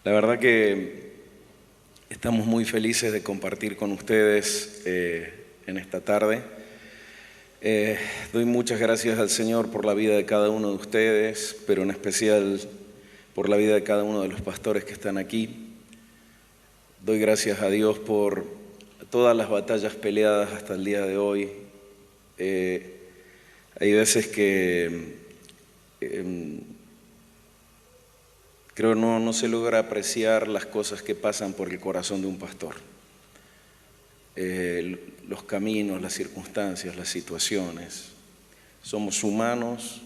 La verdad que estamos muy felices de compartir con ustedes en esta tarde. Doy muchas gracias al Señor por la vida de cada uno de ustedes, pero en especial por la vida de cada uno de los pastores que están aquí. Doy gracias a Dios por todas las batallas peleadas hasta el día de hoy. Hay veces que creo no se logra apreciar las cosas que pasan por el corazón de un pastor. Los caminos, las circunstancias, las situaciones. Somos humanos,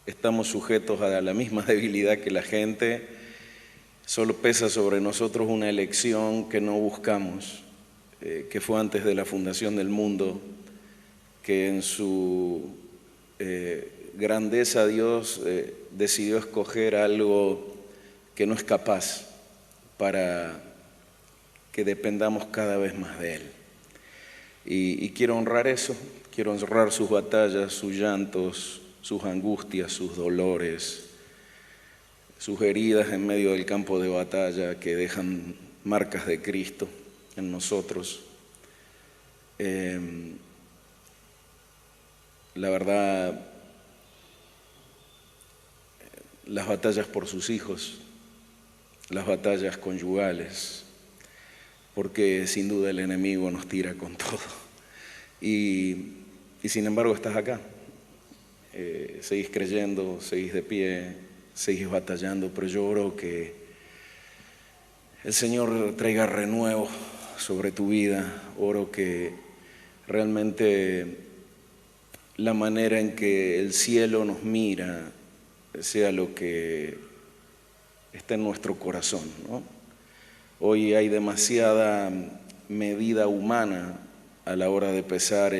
estamos sujetos a la misma debilidad que la gente. Solo pesa sobre nosotros una elección que no buscamos, que fue antes de la fundación del mundo, que en su grandeza Dios decidió escoger algo que no es capaz para que dependamos cada vez más de Él. Y quiero honrar eso, quiero honrar sus batallas, sus llantos, sus angustias, sus dolores, sus heridas en medio del campo de batalla que dejan marcas de Cristo en nosotros. La verdad, las batallas por sus hijos, las batallas conyugales, porque sin duda el enemigo nos tira con todo. Y sin embargo estás acá, seguís creyendo, seguís de pie, seguís batallando, pero yo oro que el Señor traiga renuevo sobre tu vida. Oro que realmente la manera en que el cielo nos mira sea lo que está en nuestro corazón, ¿no? Hoy hay demasiada medida humana a la hora de pesar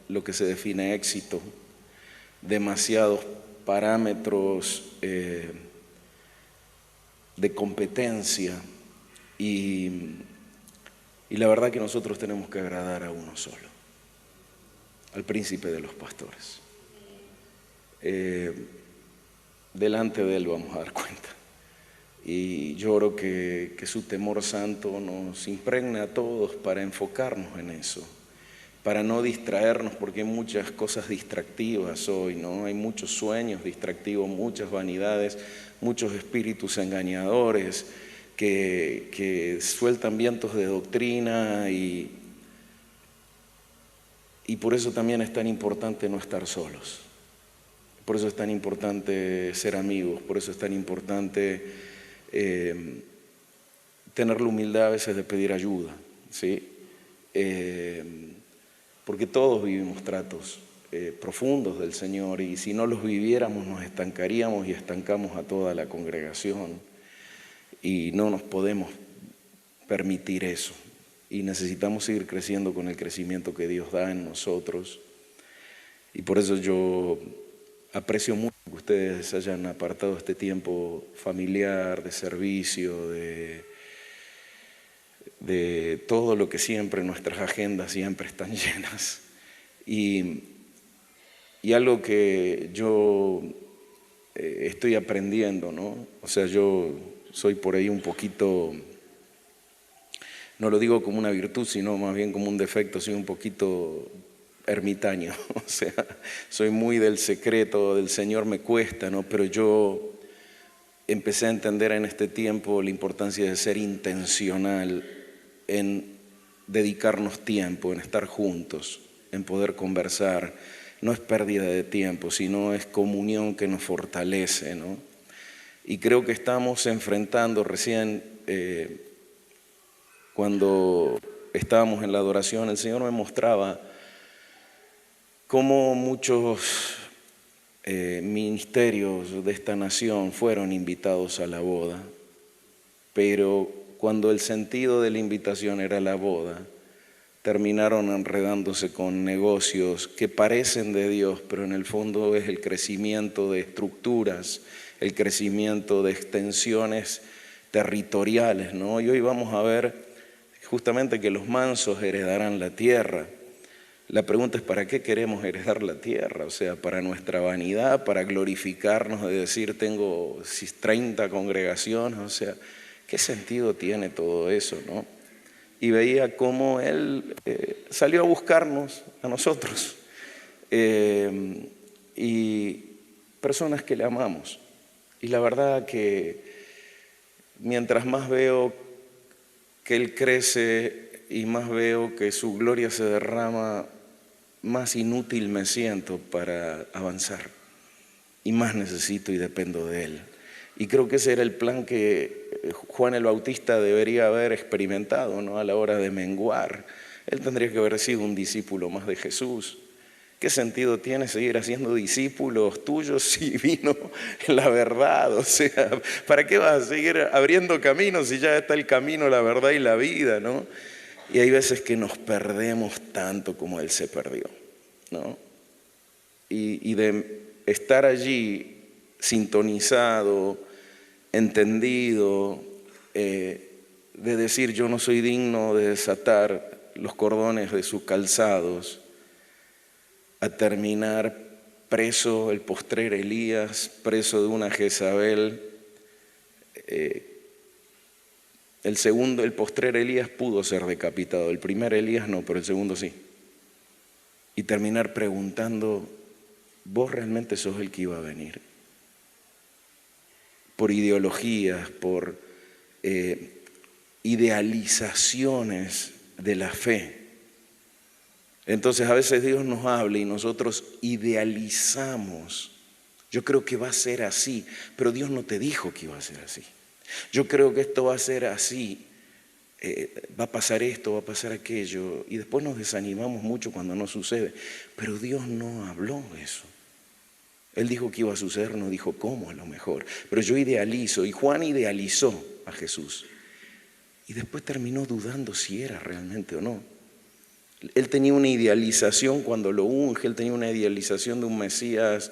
lo que se define éxito, demasiados parámetros de competencia y la verdad que nosotros tenemos que agradar a uno solo, al príncipe de los pastores. Delante de Él vamos a dar cuenta. Y yo oro que su temor santo nos impregne a todos para enfocarnos en eso, para no distraernos, porque hay muchas cosas distractivas hoy, ¿no? Hay muchos sueños distractivos, muchas vanidades, muchos espíritus engañadores que sueltan vientos de doctrina y por eso también es tan importante no estar solos. Por eso es tan importante ser amigos, por eso es tan importante tener la humildad a veces de pedir ayuda, ¿sí? Porque todos vivimos tratos profundos del Señor y si no los viviéramos nos estancaríamos y estancamos a toda la congregación y no nos podemos permitir eso y necesitamos seguir creciendo con el crecimiento que Dios da en nosotros y por eso yo aprecio mucho que ustedes hayan apartado este tiempo familiar, de servicio, de todo lo que siempre nuestras agendas siempre están llenas. Y algo que yo estoy aprendiendo, ¿no? O sea, yo soy por ahí un poquito, no lo digo como una virtud, sino más bien como un defecto, soy un poquito ermitaño, o sea, soy muy del secreto, del Señor me cuesta, ¿no? Pero yo empecé a entender en este tiempo la importancia de ser intencional en dedicarnos tiempo, en estar juntos, en poder conversar. No es pérdida de tiempo, sino es comunión que nos fortalece, ¿no? Y creo que estamos enfrentando recién, cuando estábamos en la adoración, el Señor me mostraba cómo muchos ministerios de esta nación fueron invitados a la boda, pero cuando el sentido de la invitación era la boda, terminaron enredándose con negocios que parecen de Dios, pero en el fondo es el crecimiento de estructuras, el crecimiento de extensiones territoriales, ¿no? Y hoy vamos a ver justamente que los mansos heredarán la tierra. La pregunta es, ¿para qué queremos heredar la tierra? O sea, para nuestra vanidad, para glorificarnos de decir tengo 30 congregaciones, o sea, ¿qué sentido tiene todo eso, no? Y veía cómo Él salió a buscarnos, a nosotros, y personas que le amamos. Y la verdad que mientras más veo que Él crece y más veo que su gloria se derrama, más inútil me siento para avanzar y más necesito y dependo de Él. Y creo que ese era el plan que Juan el Bautista debería haber experimentado, ¿no? A la hora de menguar. Él tendría que haber sido un discípulo más de Jesús. ¿Qué sentido tiene seguir haciendo discípulos tuyos si vino la verdad? O sea, ¿para qué vas a seguir abriendo caminos si ya está el camino, la verdad y la vida, ¿no? Y hay veces que nos perdemos tanto como Él se perdió, ¿no? Y de estar allí sintonizado, entendido, de decir yo no soy digno de desatar los cordones de sus calzados, a terminar preso, el postrer Elías, preso de una Jezabel. El postrer Elías pudo ser decapitado, el primer Elías no, pero el segundo sí. Y terminar preguntando, ¿vos realmente sos el que iba a venir? Por ideologías, por idealizaciones de la fe. Entonces a veces Dios nos habla y nosotros idealizamos. Yo creo que va a ser así, pero Dios no te dijo que iba a ser así. Yo creo que esto va a ser así, va a pasar esto, va a pasar aquello, y después nos desanimamos mucho cuando no sucede. Pero Dios no habló eso. Él dijo que iba a suceder, no dijo cómo a lo mejor. Pero yo idealizo, y Juan idealizó a Jesús. Y después terminó dudando si era realmente o no. Él tenía una idealización cuando lo unge, él tenía una idealización de un Mesías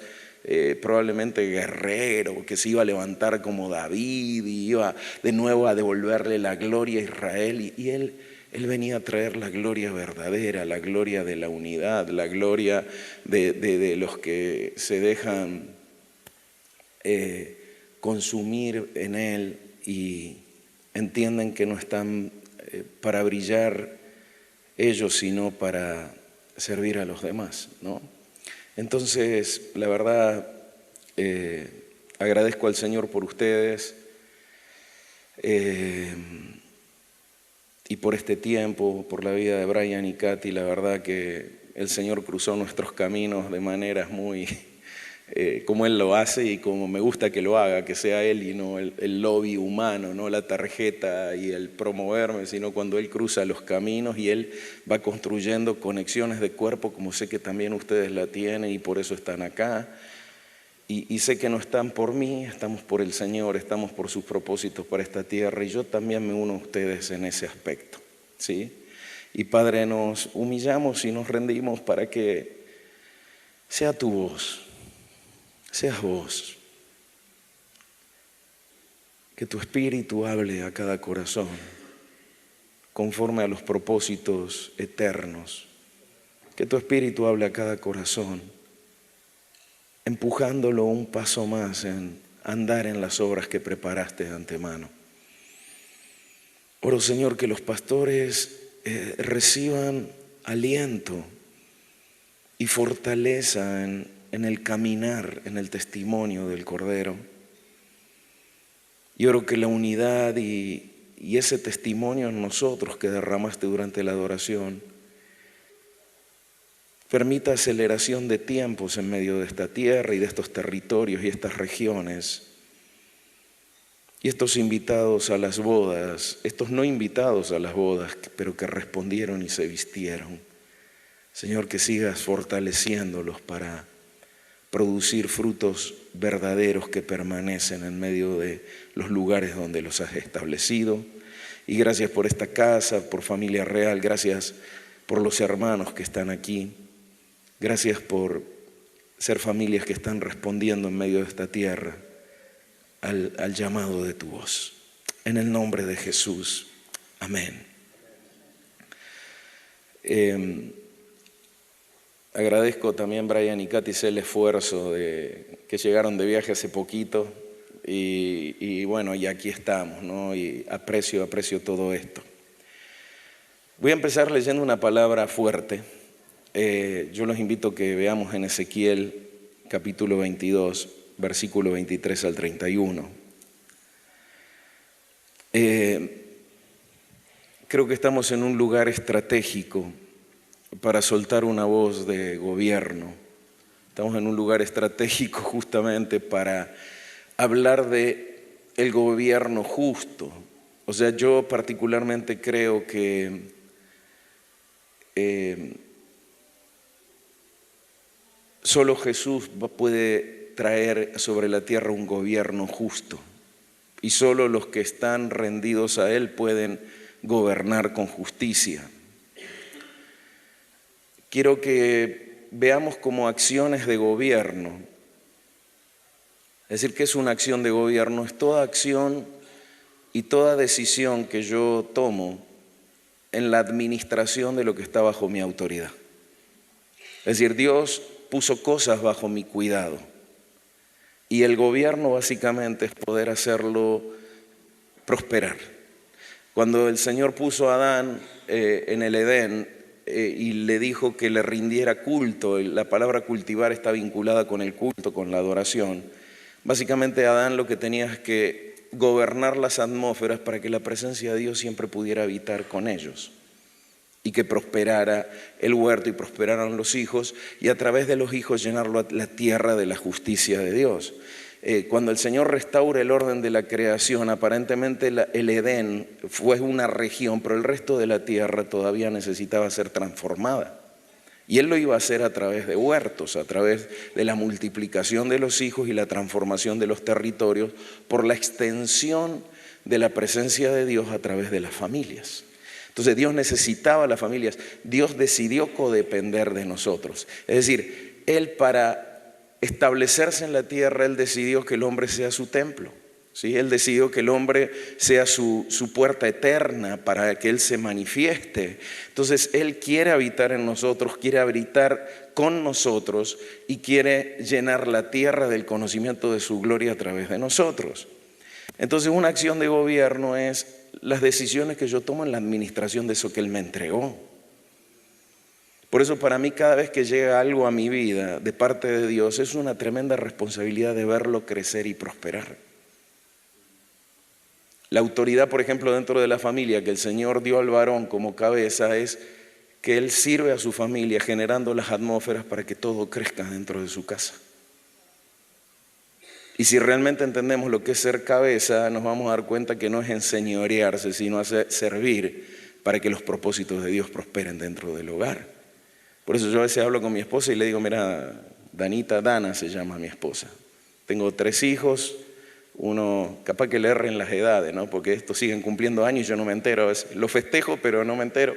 probablemente guerrero, que se iba a levantar como David y iba de nuevo a devolverle la gloria a Israel. Y él venía a traer la gloria verdadera, la gloria de la unidad, la gloria de los que se dejan consumir en él y entienden que no están para brillar ellos, sino para servir a los demás, ¿no? Entonces, la verdad, agradezco al Señor por ustedes y por este tiempo, por la vida de Brian y Katy. La verdad que el Señor cruzó nuestros caminos de maneras muy como Él lo hace y como me gusta que lo haga, que sea Él y no el lobby humano, no la tarjeta y el promoverme, sino cuando Él cruza los caminos y Él va construyendo conexiones de cuerpo, como sé que también ustedes la tienen y por eso están acá. Y sé que no están por mí, estamos por el Señor, estamos por sus propósitos para esta tierra, y yo también me uno a ustedes en ese aspecto, ¿sí? Y Padre, nos humillamos y nos rendimos para que sea tu voz, seas vos, que tu espíritu hable a cada corazón conforme a los propósitos eternos, que tu espíritu hable a cada corazón, empujándolo un paso más en andar en las obras que preparaste de antemano. Oro, Señor, que los pastores reciban aliento y fortaleza en el caminar, en el testimonio del Cordero. Y oro que la unidad y ese testimonio en nosotros que derramaste durante la adoración permita aceleración de tiempos en medio de esta tierra y de estos territorios y estas regiones. Y estos invitados a las bodas, estos no invitados a las bodas, pero que respondieron y se vistieron. Señor, que sigas fortaleciéndolos para producir frutos verdaderos que permanecen en medio de los lugares donde los has establecido. Y gracias por esta casa, por Familia Real, gracias por los hermanos que están aquí. Gracias por ser familias que están respondiendo en medio de esta tierra al llamado de tu voz. En el nombre de Jesús. Amén. Agradezco también, Brian y Katy, el esfuerzo que llegaron de viaje hace poquito y bueno, y aquí estamos, ¿no? Y aprecio todo esto. Voy a empezar leyendo una palabra fuerte. Yo los invito a que veamos en Ezequiel capítulo 22, versículo 23 al 31. Creo que estamos en un lugar estratégico para soltar una voz de gobierno. Estamos en un lugar estratégico justamente para hablar de el gobierno justo. O sea, yo particularmente creo que solo Jesús puede traer sobre la tierra un gobierno justo. Y solo los que están rendidos a Él pueden gobernar con justicia. Quiero que veamos como acciones de gobierno. Es decir, ¿qué es una acción de gobierno? Es toda acción y toda decisión que yo tomo en la administración de lo que está bajo mi autoridad. Es decir, Dios puso cosas bajo mi cuidado. Y el gobierno básicamente es poder hacerlo prosperar. Cuando el Señor puso a Adán en el Edén, y le dijo que le rindiera culto, y la palabra cultivar está vinculada con el culto, con la adoración. Básicamente Adán lo que tenía es que gobernar las atmósferas para que la presencia de Dios siempre pudiera habitar con ellos y que prosperara el huerto y prosperaran los hijos y a través de los hijos llenar la tierra de la justicia de Dios. Cuando el Señor restaura el orden de la creación, aparentemente el Edén fue una región, pero el resto de la tierra todavía necesitaba ser transformada. Y Él lo iba a hacer a través de huertos, a través de la multiplicación de los hijos y la transformación de los territorios por la extensión de la presencia de Dios a través de las familias. Entonces Dios necesitaba las familias, Dios decidió codepender de nosotros. Es decir, Él para establecerse en la tierra, Él decidió que el hombre sea su templo, ¿sí? Él decidió que el hombre sea su puerta eterna para que Él se manifieste. Entonces Él quiere habitar en nosotros, quiere habitar con nosotros y quiere llenar la tierra del conocimiento de su gloria a través de nosotros. Entonces una acción de gobierno es las decisiones que yo tomo en la administración de eso que Él me entregó. Por eso para mí cada vez que llega algo a mi vida de parte de Dios es una tremenda responsabilidad de verlo crecer y prosperar. La autoridad, por ejemplo, dentro de la familia que el Señor dio al varón como cabeza es que Él sirve a su familia generando las atmósferas para que todo crezca dentro de su casa. Y si realmente entendemos lo que es ser cabeza, nos vamos a dar cuenta que no es enseñorearse, sino hacer servir para que los propósitos de Dios prosperen dentro del hogar. Por eso yo a veces hablo con mi esposa y le digo, mira, Dana se llama mi esposa. Tengo 3 hijos, uno capaz que le erren las edades, ¿no? Porque estos siguen cumpliendo años y yo no me entero a veces. Lo festejo, pero no me entero.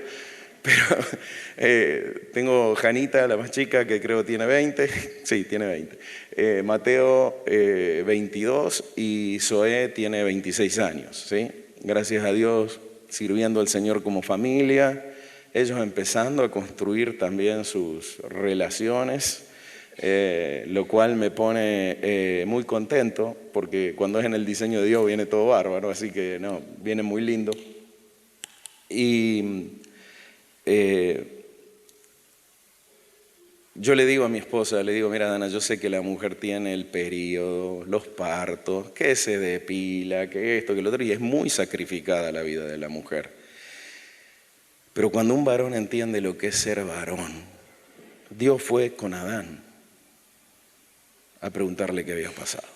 Pero tengo Janita, la más chica, que creo tiene 20. Sí, tiene 20. Mateo, 22 y Zoé tiene 26 años, ¿sí? Gracias a Dios, sirviendo al Señor como familia. Ellos empezando a construir también sus relaciones, lo cual me pone muy contento, porque cuando es en el diseño de Dios viene todo bárbaro, así que no, viene muy lindo. Y yo le digo a mi esposa, le digo, mira Dana, yo sé que la mujer tiene el periodo, los partos, que se depila, que esto, que lo otro, y es muy sacrificada la vida de la mujer. Pero cuando un varón entiende lo que es ser varón, Dios fue con Adán a preguntarle qué había pasado.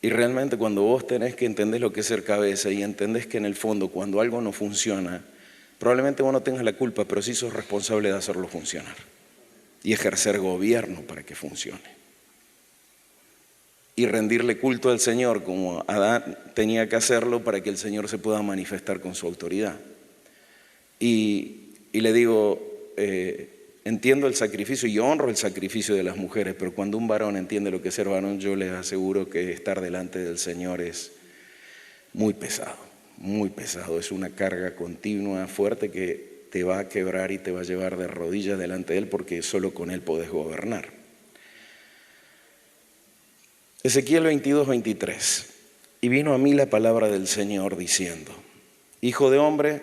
Y realmente cuando vos tenés que entender lo que es ser cabeza y entendés que en el fondo cuando algo no funciona, probablemente vos no tengas la culpa, pero sí sos responsable de hacerlo funcionar y ejercer gobierno para que funcione. Y rendirle culto al Señor como Adán tenía que hacerlo para que el Señor se pueda manifestar con su autoridad. Y le digo, entiendo el sacrificio y honro el sacrificio de las mujeres, pero cuando un varón entiende lo que es ser varón, yo les aseguro que estar delante del Señor es muy pesado, es una carga continua, fuerte, que te va a quebrar y te va a llevar de rodillas delante de Él, porque solo con Él podés gobernar. Ezequiel 22:23. Y vino a mí la palabra del Señor diciendo: Hijo de hombre,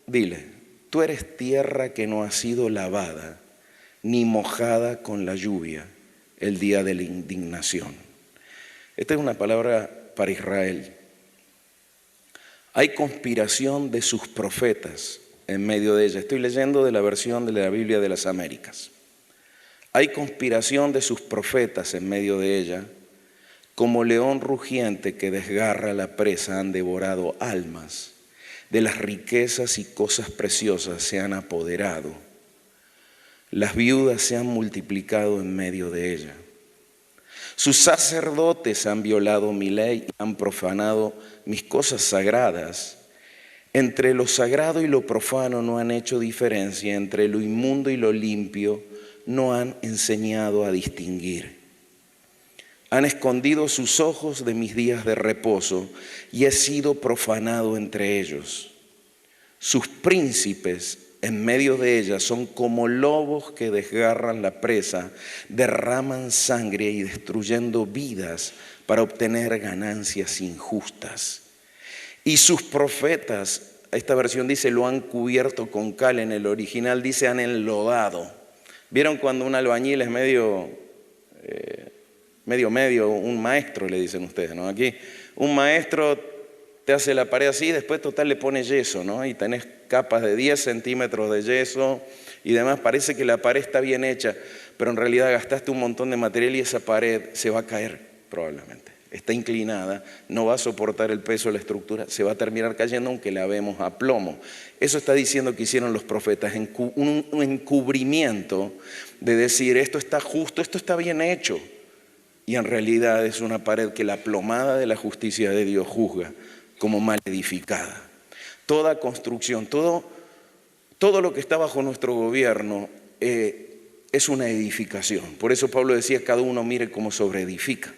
dile, tú eres tierra que no ha sido lavada ni mojada con la lluvia el día de la indignación. Esta es una palabra para Israel. Hay conspiración de sus profetas en medio de ella. Estoy leyendo de la versión de la Biblia de las Américas. Hay conspiración de sus profetas en medio de ella. Como león rugiente que desgarra la presa han devorado almas. De las riquezas y cosas preciosas se han apoderado. Las viudas se han multiplicado en medio de ella. Sus sacerdotes han violado mi ley y han profanado mis cosas sagradas. Entre lo sagrado y lo profano no han hecho diferencia, entre lo inmundo y lo limpio no han enseñado a distinguir. Han escondido sus ojos de mis días de reposo y he sido profanado entre ellos. Sus príncipes en medio de ellas son como lobos que desgarran la presa, derraman sangre y destruyendo vidas para obtener ganancias injustas. Y sus profetas, esta versión dice lo han cubierto con cal, en el original dice han enlodado. ¿Vieron cuando un albañil es medio, un maestro le dicen ustedes, ¿no? Aquí un maestro te hace la pared así, después total le pone yeso, ¿no? Y tenés capas de 10 centímetros de yeso y demás. Parece que la pared está bien hecha, pero en realidad gastaste un montón de material y esa pared se va a caer probablemente. Está inclinada, no va a soportar el peso de la estructura, se va a terminar cayendo aunque la vemos a plomo. Eso está diciendo que hicieron los profetas, un encubrimiento de decir esto está justo, esto está bien hecho. Y en realidad es una pared que la plomada de la justicia de Dios juzga como mal edificada. Toda construcción, todo lo que está bajo nuestro gobierno es una edificación. Por eso Pablo decía, cada uno mire cómo sobreedifica.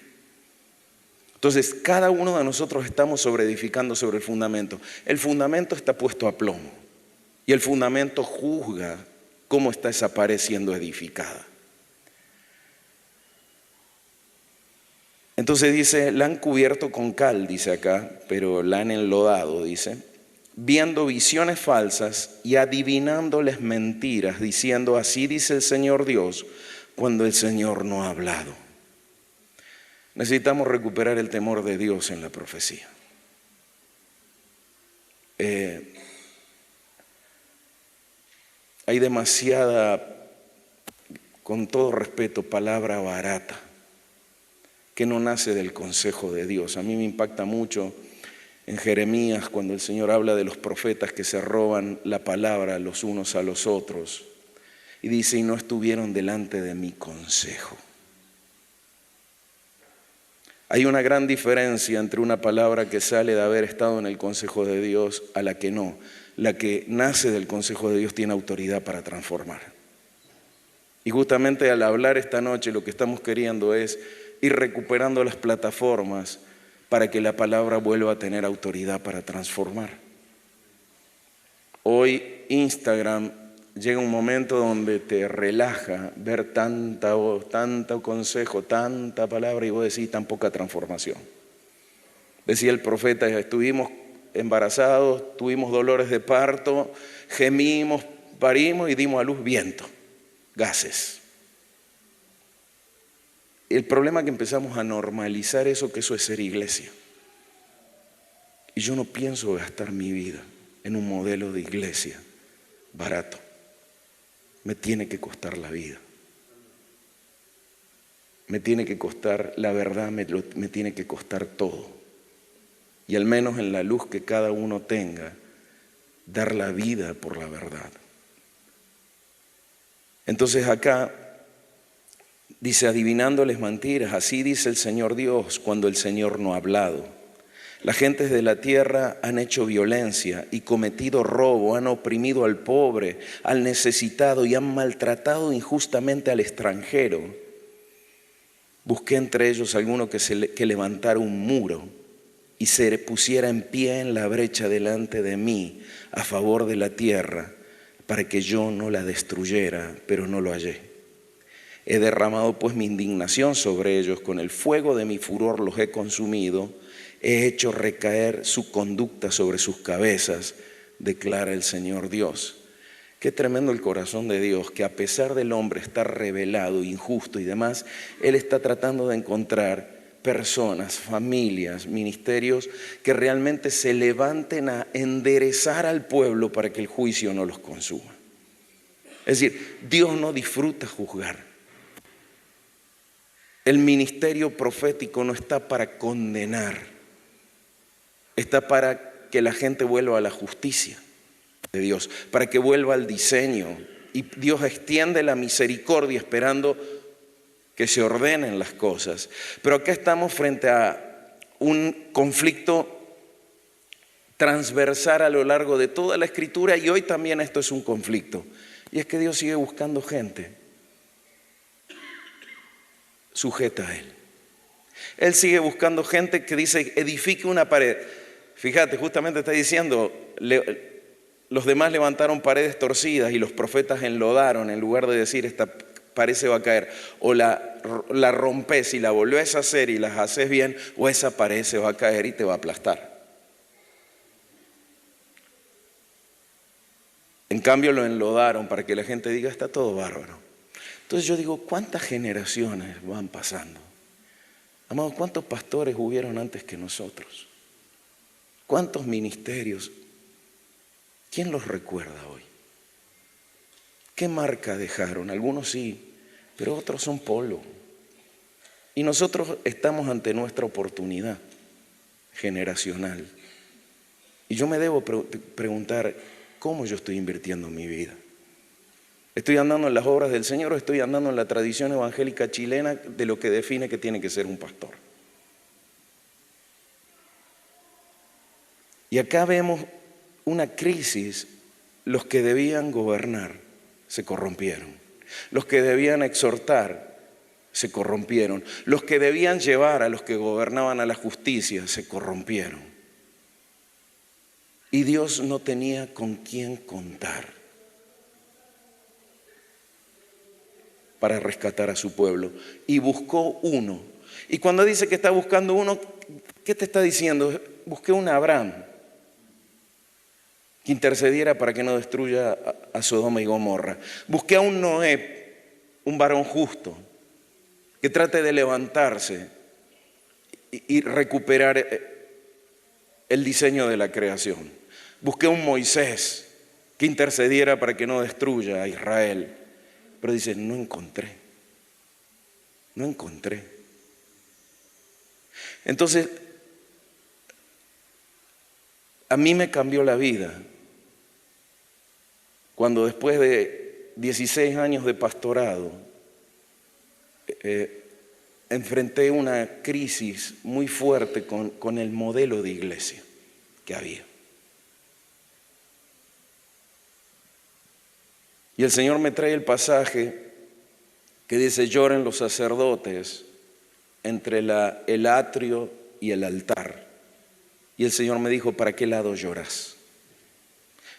Entonces, cada uno de nosotros estamos sobreedificando sobre el fundamento. El fundamento está puesto a plomo y el fundamento juzga cómo está esa pared siendo edificada. Entonces dice, la han cubierto con cal, dice acá, pero la han enlodado, dice, viendo visiones falsas y adivinándoles mentiras, diciendo, así dice el Señor Dios, cuando el Señor no ha hablado. Necesitamos recuperar el temor de Dios en la profecía. Hay demasiada, con todo respeto, palabra barata que no nace del consejo de Dios. A mí me impacta mucho en Jeremías cuando el Señor habla de los profetas que se roban la palabra los unos a los otros. Y dice, y no estuvieron delante de mi consejo. Hay una gran diferencia entre una palabra que sale de haber estado en el consejo de Dios a la que no. La que nace del consejo de Dios tiene autoridad para transformar. Y justamente al hablar esta noche lo que estamos queriendo es ir recuperando las plataformas para que la palabra vuelva a tener autoridad para transformar. Hoy Instagram llega un momento donde te relaja ver tanta voz, tanto consejo, tanta palabra y vos decís tan poca transformación. Decía el profeta, estuvimos embarazados, tuvimos dolores de parto, gemimos, parimos y dimos a luz viento, gases. El problema es que empezamos a normalizar eso, que eso es ser iglesia. Y yo no pienso gastar mi vida en un modelo de iglesia barato. Me tiene que costar la vida. Me tiene que costar la verdad, me tiene que costar todo. Y al menos en la luz que cada uno tenga, dar la vida por la verdad. Entonces acá dice, adivinándoles mentiras, así dice el Señor Dios cuando el Señor no ha hablado. Las gentes de la tierra han hecho violencia y cometido robo, han oprimido al pobre, al necesitado y han maltratado injustamente al extranjero. Busqué entre ellos alguno que levantara un muro y se pusiera en pie en la brecha delante de mí a favor de la tierra para que yo no la destruyera, pero no lo hallé. He derramado pues mi indignación sobre ellos, con el fuego de mi furor los he consumido, he hecho recaer su conducta sobre sus cabezas, declara el Señor Dios. Qué tremendo el corazón de Dios, que a pesar del hombre estar revelado, injusto y demás, Él está tratando de encontrar personas, familias, ministerios que realmente se levanten a enderezar al pueblo para que el juicio no los consuma. Es decir, Dios no disfruta juzgar. El ministerio profético no está para condenar, está para que la gente vuelva a la justicia de Dios, para que vuelva al diseño. Y Dios extiende la misericordia esperando que se ordenen las cosas. Pero acá estamos frente a un conflicto transversal a lo largo de toda la Escritura, y hoy también esto es un conflicto. Y es que Dios sigue buscando gente sujeta a Él. Él sigue buscando gente que dice, edifique una pared. Fíjate, justamente está diciendo, los demás levantaron paredes torcidas y los profetas enlodaron, en lugar de decir, esta pared se va a caer. O la rompes y la volvés a hacer y las haces bien, o esa pared se va a caer y te va a aplastar. En cambio lo enlodaron para que la gente diga, está todo bárbaro. Entonces yo digo, ¿cuántas generaciones van pasando? Amados, ¿cuántos pastores hubieron antes que nosotros? ¿Cuántos ministerios? ¿Quién los recuerda hoy? ¿Qué marca dejaron? Algunos sí, pero otros son polvo. Y nosotros estamos ante nuestra oportunidad generacional. Y yo me debo preguntar, ¿cómo yo estoy invirtiendo mi vida? ¿Estoy andando en las obras del Señor o estoy andando en la tradición evangélica chilena de lo que define que tiene que ser un pastor? Y acá vemos una crisis. Los que debían gobernar se corrompieron. Los que debían exhortar se corrompieron. Los que debían llevar a los que gobernaban a la justicia se corrompieron. Y Dios no tenía con quién contar para rescatar a su pueblo. Y buscó uno. Y cuando dice que está buscando uno, ¿qué te está diciendo? Busqué un Abraham que intercediera para que no destruya a Sodoma y Gomorra. Busqué a un Noé, un varón justo, que trate de levantarse y recuperar el diseño de la creación. Busqué a un Moisés que intercediera para que no destruya a Israel. Pero dice, no encontré. Entonces, a mí me cambió la vida cuando después de 16 años de pastorado enfrenté una crisis muy fuerte con el modelo de iglesia que había. Y el Señor me trae el pasaje que dice, lloren los sacerdotes entre el atrio y el altar. Y el Señor me dijo, ¿para qué lado lloras?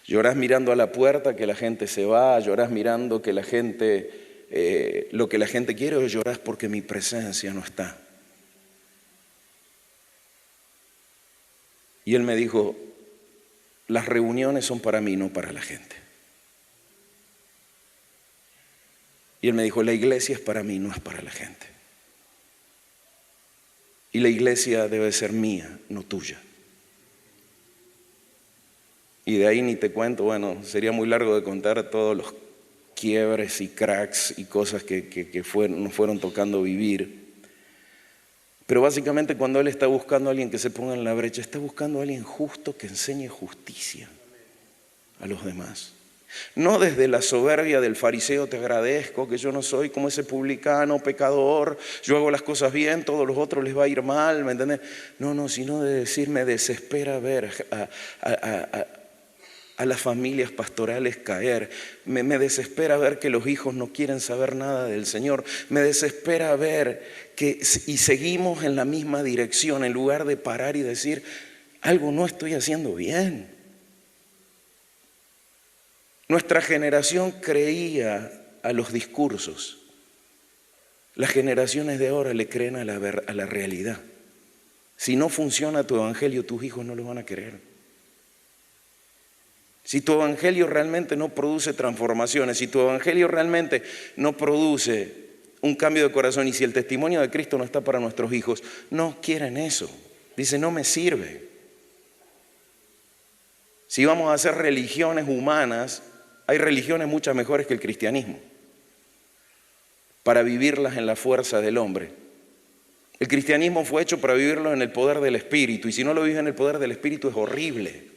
Llorás mirando a la puerta que la gente se va, llorás mirando que la gente, lo que la gente quiere, o llorás porque mi presencia no está. Y Él me dijo, las reuniones son para mí, no para la gente. Y Él me dijo, la iglesia es para mí, no es para la gente. Y la iglesia debe ser mía, no tuya. Y de ahí ni te cuento, bueno, sería muy largo de contar todos los quiebres y cracks y cosas que nos fueron tocando vivir. Pero básicamente cuando Él está buscando a alguien que se ponga en la brecha, está buscando a alguien justo que enseñe justicia a los demás. No desde la soberbia del fariseo, te agradezco que yo no soy como ese publicano, pecador, yo hago las cosas bien, todos los otros les va a ir mal, ¿me entiendes? No, sino de decir, me desespera ver a las familias pastorales caer, me desespera ver que los hijos no quieren saber nada del Señor, me desespera ver y seguimos en la misma dirección en lugar de parar y decir, algo no estoy haciendo bien. Nuestra generación creía a los discursos. Las generaciones de ahora le creen a la realidad. Si no funciona tu evangelio, tus hijos no lo van a querer. Si tu evangelio realmente no produce transformaciones, si tu evangelio realmente no produce un cambio de corazón y si el testimonio de Cristo no está para nuestros hijos, no quieren eso. Dice, no me sirve. Si vamos a hacer religiones humanas, hay religiones muchas mejores que el cristianismo para vivirlas en la fuerza del hombre. El cristianismo fue hecho para vivirlo en el poder del Espíritu y si no lo vives en el poder del Espíritu es horrible.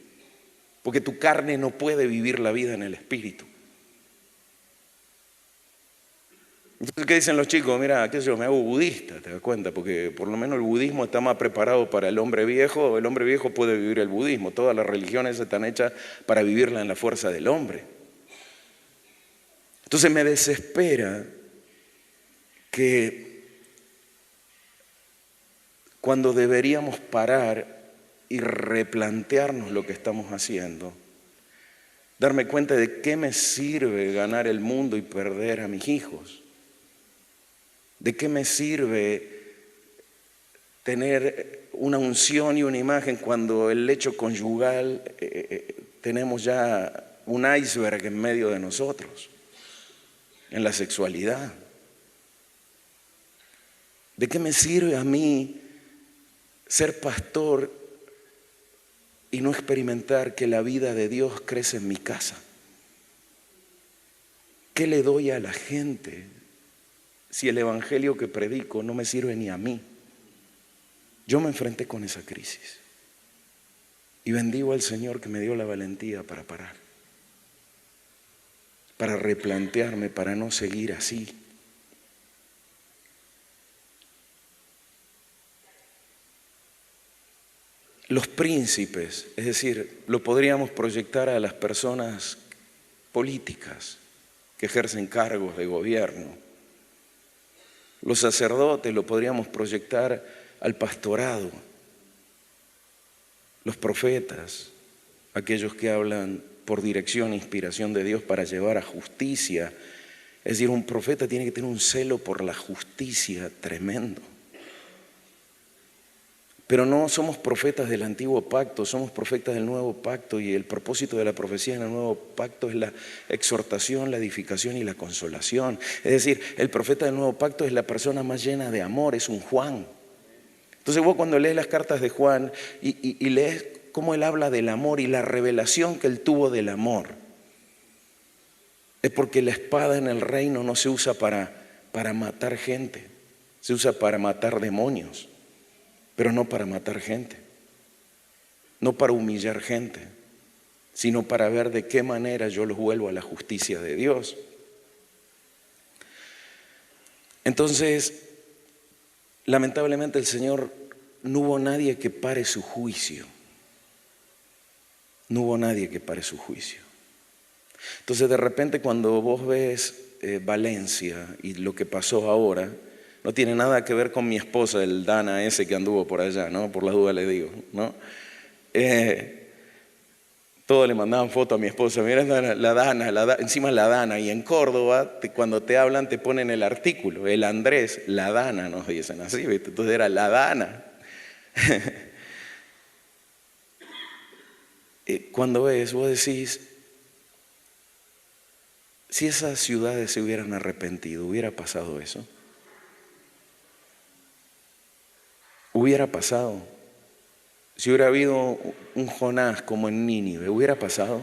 Porque tu carne no puede vivir la vida en el Espíritu. Entonces, ¿qué dicen los chicos? Mira, qué sé yo, me hago budista, ¿te das cuenta? Porque por lo menos el budismo está más preparado para el hombre viejo. El hombre viejo puede vivir el budismo. Todas las religiones están hechas para vivirla en la fuerza del hombre. Entonces me desespera que cuando deberíamos parar y replantearnos lo que estamos haciendo, darme cuenta de qué me sirve ganar el mundo y perder a mis hijos, de qué me sirve tener una unción y una imagen cuando el lecho conyugal tenemos ya un iceberg en medio de nosotros, en la sexualidad. ¿De qué me sirve a mí ser pastor y no experimentar que la vida de Dios crece en mi casa? ¿Qué le doy a la gente si el evangelio que predico no me sirve ni a mí? Yo me enfrenté con esa crisis y bendigo al Señor que me dio la valentía para parar, para replantearme, para no seguir así. Los príncipes, es decir, lo podríamos proyectar a las personas políticas que ejercen cargos de gobierno. Los sacerdotes lo podríamos proyectar al pastorado. Los profetas, aquellos que hablan por dirección e inspiración de Dios para llevar a justicia. Es decir, un profeta tiene que tener un celo por la justicia tremendo. Pero no somos profetas del antiguo pacto, somos profetas del nuevo pacto y el propósito de la profecía en el nuevo pacto es la exhortación, la edificación y la consolación. Es decir, el profeta del nuevo pacto es la persona más llena de amor, es un Juan. Entonces vos cuando lees las cartas de Juan y lees cómo él habla del amor y la revelación que él tuvo del amor, es porque la espada en el reino no se usa para matar gente, se usa para matar demonios. Pero no para matar gente, no para humillar gente, sino para ver de qué manera yo los vuelvo a la justicia de Dios. Entonces, lamentablemente el Señor, no hubo nadie que pare su juicio. No hubo nadie que pare su juicio. Entonces, de repente cuando vos ves Valencia y lo que pasó ahora, no tiene nada que ver con mi esposa, el Dana ese que anduvo por allá, ¿no? Por las dudas le digo, ¿no? Todos le mandaban foto a mi esposa, mira la Dana, encima la Dana. Y en Córdoba, cuando te hablan, te ponen el artículo, el Andrés, la Dana, nos dicen así, ¿viste? Entonces era la Dana. Cuando ves, vos decís, si esas ciudades se hubieran arrepentido, ¿hubiera pasado eso? Hubiera pasado. Si hubiera habido un Jonás como en Nínive, ¿hubiera pasado?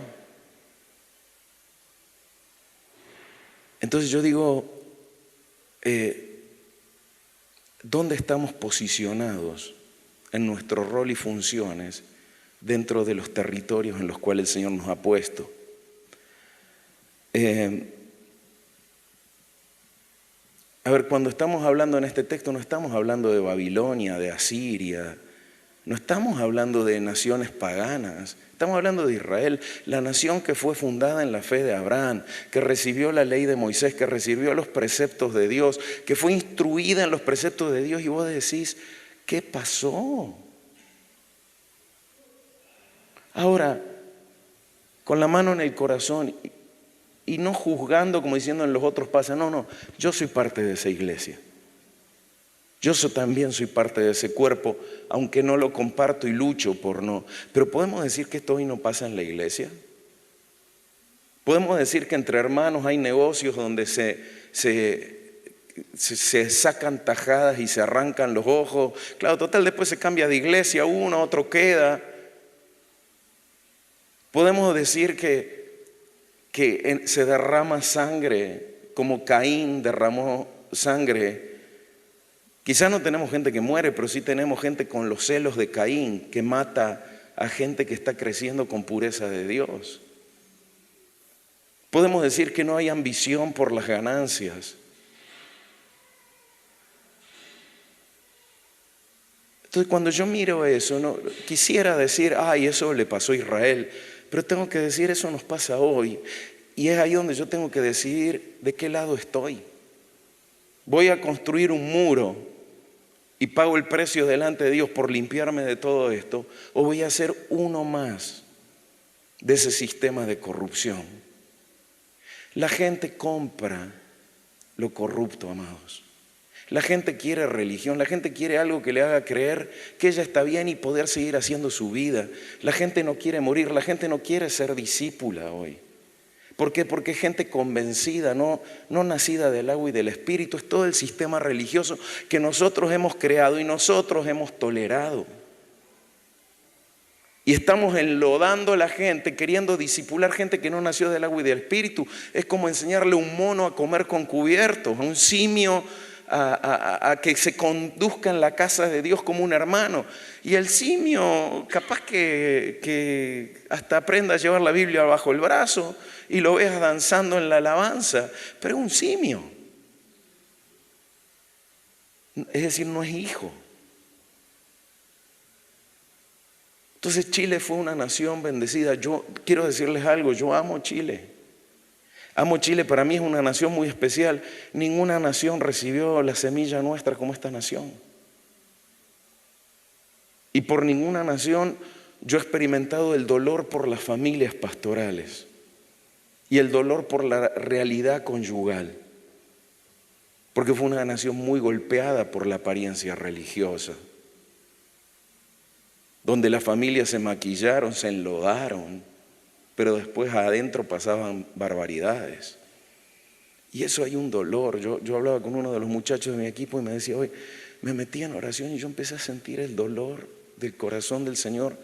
Entonces yo digo, ¿dónde estamos posicionados en nuestro rol y funciones dentro de los territorios en los cuales el Señor nos ha puesto? A ver, cuando estamos hablando en este texto no estamos hablando de Babilonia, de Asiria, no estamos hablando de naciones paganas, estamos hablando de Israel, la nación que fue fundada en la fe de Abraham, que recibió la ley de Moisés, que recibió los preceptos de Dios, que fue instruida en los preceptos de Dios y vos decís, ¿qué pasó? Ahora, con la mano en el corazón, y no juzgando como diciendo en los otros pasa. No, no, yo soy parte de esa iglesia. También soy parte de ese cuerpo, aunque no lo comparto y lucho por no. Pero ¿podemos decir que esto hoy no pasa en la iglesia? ¿Podemos decir que entre hermanos hay negocios donde se sacan tajadas y se arrancan los ojos? Claro, total, después se cambia de iglesia uno, otro queda. Podemos decir que se derrama sangre, como Caín derramó sangre. Quizás no tenemos gente que muere, pero sí tenemos gente con los celos de Caín, que mata a gente que está creciendo con pureza de Dios. Podemos decir que no hay ambición por las ganancias. Entonces, cuando yo miro eso, no quisiera decir, ay, eso le pasó a Israel, pero tengo que decir, eso nos pasa hoy. Y es ahí donde yo tengo que decidir de qué lado estoy. Voy a construir un muro y pago el precio delante de Dios por limpiarme de todo esto, o voy a ser uno más de ese sistema de corrupción. La gente compra lo corrupto, amados. La gente quiere religión, la gente quiere algo que le haga creer que ella está bien y poder seguir haciendo su vida. La gente no quiere morir, la gente no quiere ser discípula hoy. ¿Por qué? Porque es gente convencida, no nacida del agua y del espíritu. Es todo el sistema religioso que nosotros hemos creado y nosotros hemos tolerado. Y estamos enlodando a la gente, queriendo discipular gente que no nació del agua y del espíritu. Es como enseñarle a un mono a comer con cubiertos, a un simio a que se conduzca en la casa de Dios como un hermano. Y el simio capaz que hasta aprenda a llevar la Biblia bajo el brazo y lo veas danzando en la alabanza, pero es un simio. Es decir, no es hijo. Entonces Chile fue una nación bendecida. Yo quiero decirles algo, yo amo Chile. Amo Chile, para mí es una nación muy especial. Ninguna nación recibió la semilla nuestra como esta nación. Y por ninguna nación yo he experimentado el dolor por las familias pastorales y el dolor por la realidad conyugal. Porque fue una nación muy golpeada por la apariencia religiosa, donde las familias se maquillaron, se enlodaron, pero después adentro pasaban barbaridades. Y eso hay un dolor. Yo hablaba con uno de los muchachos de mi equipo y me decía, oye, me metí en oración y yo empecé a sentir el dolor del corazón del Señor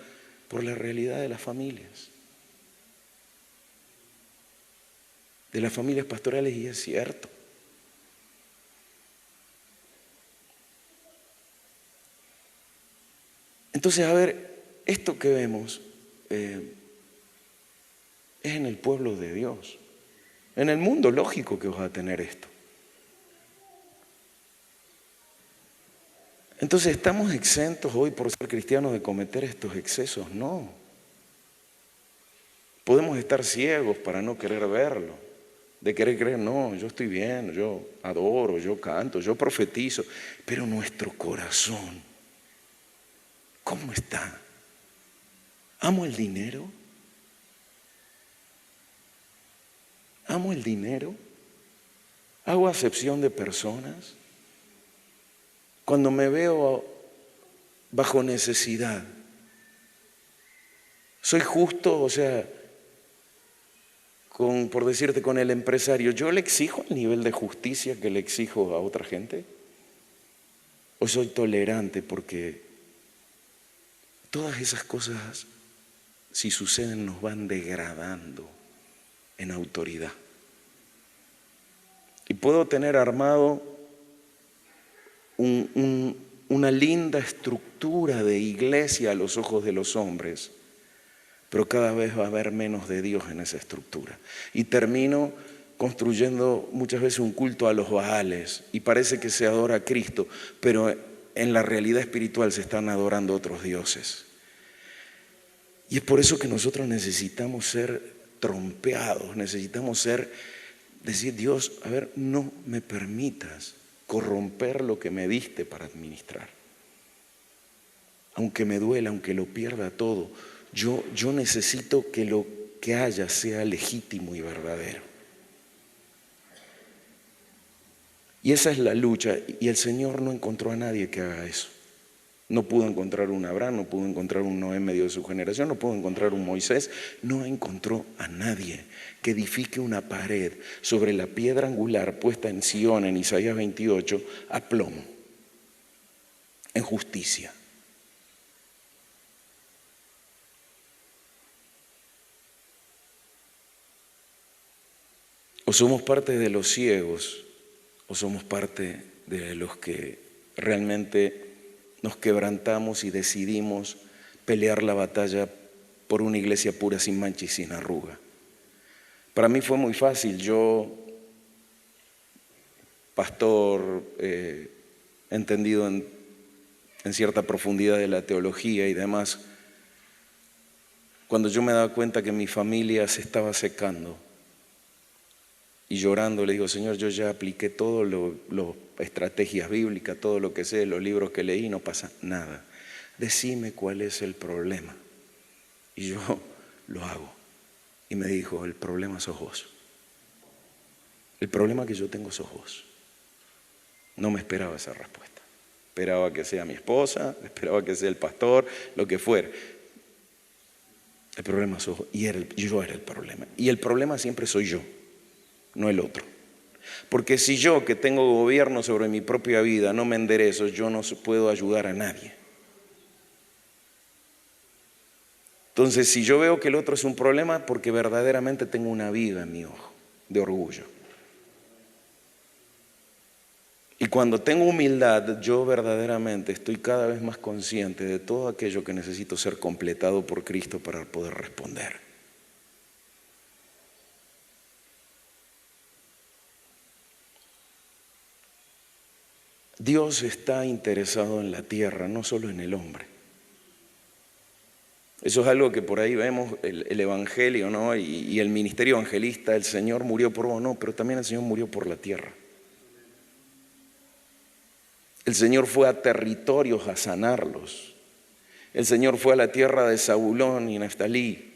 por la realidad de las familias. De las familias pastorales, y es cierto. Entonces, a ver, esto que vemos es en el pueblo de Dios. En el mundo lógico que vas a tener esto. Entonces, ¿estamos exentos hoy por ser cristianos de cometer estos excesos? No. Podemos estar ciegos para no querer verlo, de querer creer, no, yo estoy bien, yo adoro, yo canto, yo profetizo, pero nuestro corazón, ¿cómo está? ¿Amo el dinero? ¿Amo el dinero? ¿Hago acepción de personas? Cuando me veo bajo necesidad, ¿soy justo? O sea, por decirte, con el empresario, ¿yo le exijo el nivel de justicia que le exijo a otra gente? ¿O soy tolerante? Porque todas esas cosas, si suceden, nos van degradando en autoridad. Y puedo tener armado una linda estructura de iglesia a los ojos de los hombres, pero cada vez va a haber menos de Dios en esa estructura. Y termino construyendo muchas veces un culto a los Baales y parece que se adora a Cristo, pero en la realidad espiritual se están adorando otros dioses. Y es por eso que nosotros necesitamos ser trompeados, necesitamos decir, Dios, a ver, no me permitas corromper lo que me diste para administrar. Aunque me duela, aunque lo pierda todo, yo necesito que lo que haya sea legítimo y verdadero. Y esa es la lucha. Y el Señor no encontró a nadie que haga eso. No pudo encontrar un Abraham, no pudo encontrar un Noé en medio de su generación, no pudo encontrar un Moisés. No encontró a nadie que edifique una pared sobre la piedra angular puesta en Sión, en Isaías 28, a plomo, en justicia. O somos parte de los ciegos, o somos parte de los que realmente nos quebrantamos y decidimos pelear la batalla por una iglesia pura, sin mancha y sin arruga. Para mí fue muy fácil. Yo, pastor, entendido en cierta profundidad de la teología y demás, cuando yo me daba cuenta que mi familia se estaba secando, y llorando le digo, Señor, yo ya apliqué todo las estrategias bíblicas, todo lo que sé, los libros que leí, no pasa nada. Decime cuál es el problema. Y yo lo hago. Y me dijo, el problema sos vos. El problema que yo tengo sos vos. No me esperaba esa respuesta. Esperaba que sea mi esposa, esperaba que sea el pastor, lo que fuera. El problema sos vos. Y yo era el problema. Y el problema siempre soy yo, no el otro. Porque si yo, que tengo gobierno sobre mi propia vida, no me enderezo, yo no puedo ayudar a nadie. Entonces, si yo veo que el otro es un problema, porque verdaderamente tengo una viga en mi ojo de orgullo. Y cuando tengo humildad, yo verdaderamente estoy cada vez más consciente de todo aquello que necesito ser completado por Cristo para poder responder. Dios está interesado en la tierra, no solo en el hombre. Eso es algo que por ahí vemos, el evangelio, ¿no? Y el ministerio evangelista, el Señor murió por vos, no, pero también el Señor murió por la tierra. El Señor fue a territorios a sanarlos. El Señor fue a la tierra de Zabulón y Neftalí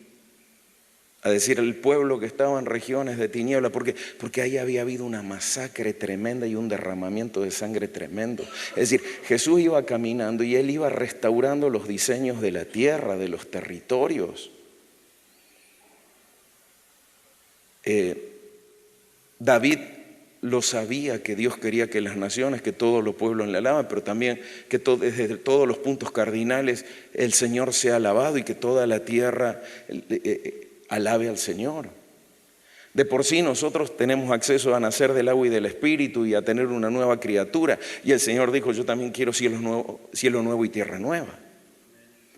a decir al pueblo que estaba en regiones de tiniebla, porque ahí había habido una masacre tremenda y un derramamiento de sangre tremendo. Es decir, Jesús iba caminando y Él iba restaurando los diseños de la tierra, de los territorios. David lo sabía, que Dios quería que las naciones, que todos los pueblos le alaban, pero también que desde todos los puntos cardinales el Señor sea alabado y que toda la tierra alabe al Señor. De por sí nosotros tenemos acceso a nacer del agua y del Espíritu y a tener una nueva criatura. Y el Señor dijo, yo también quiero cielo nuevo y tierra nueva.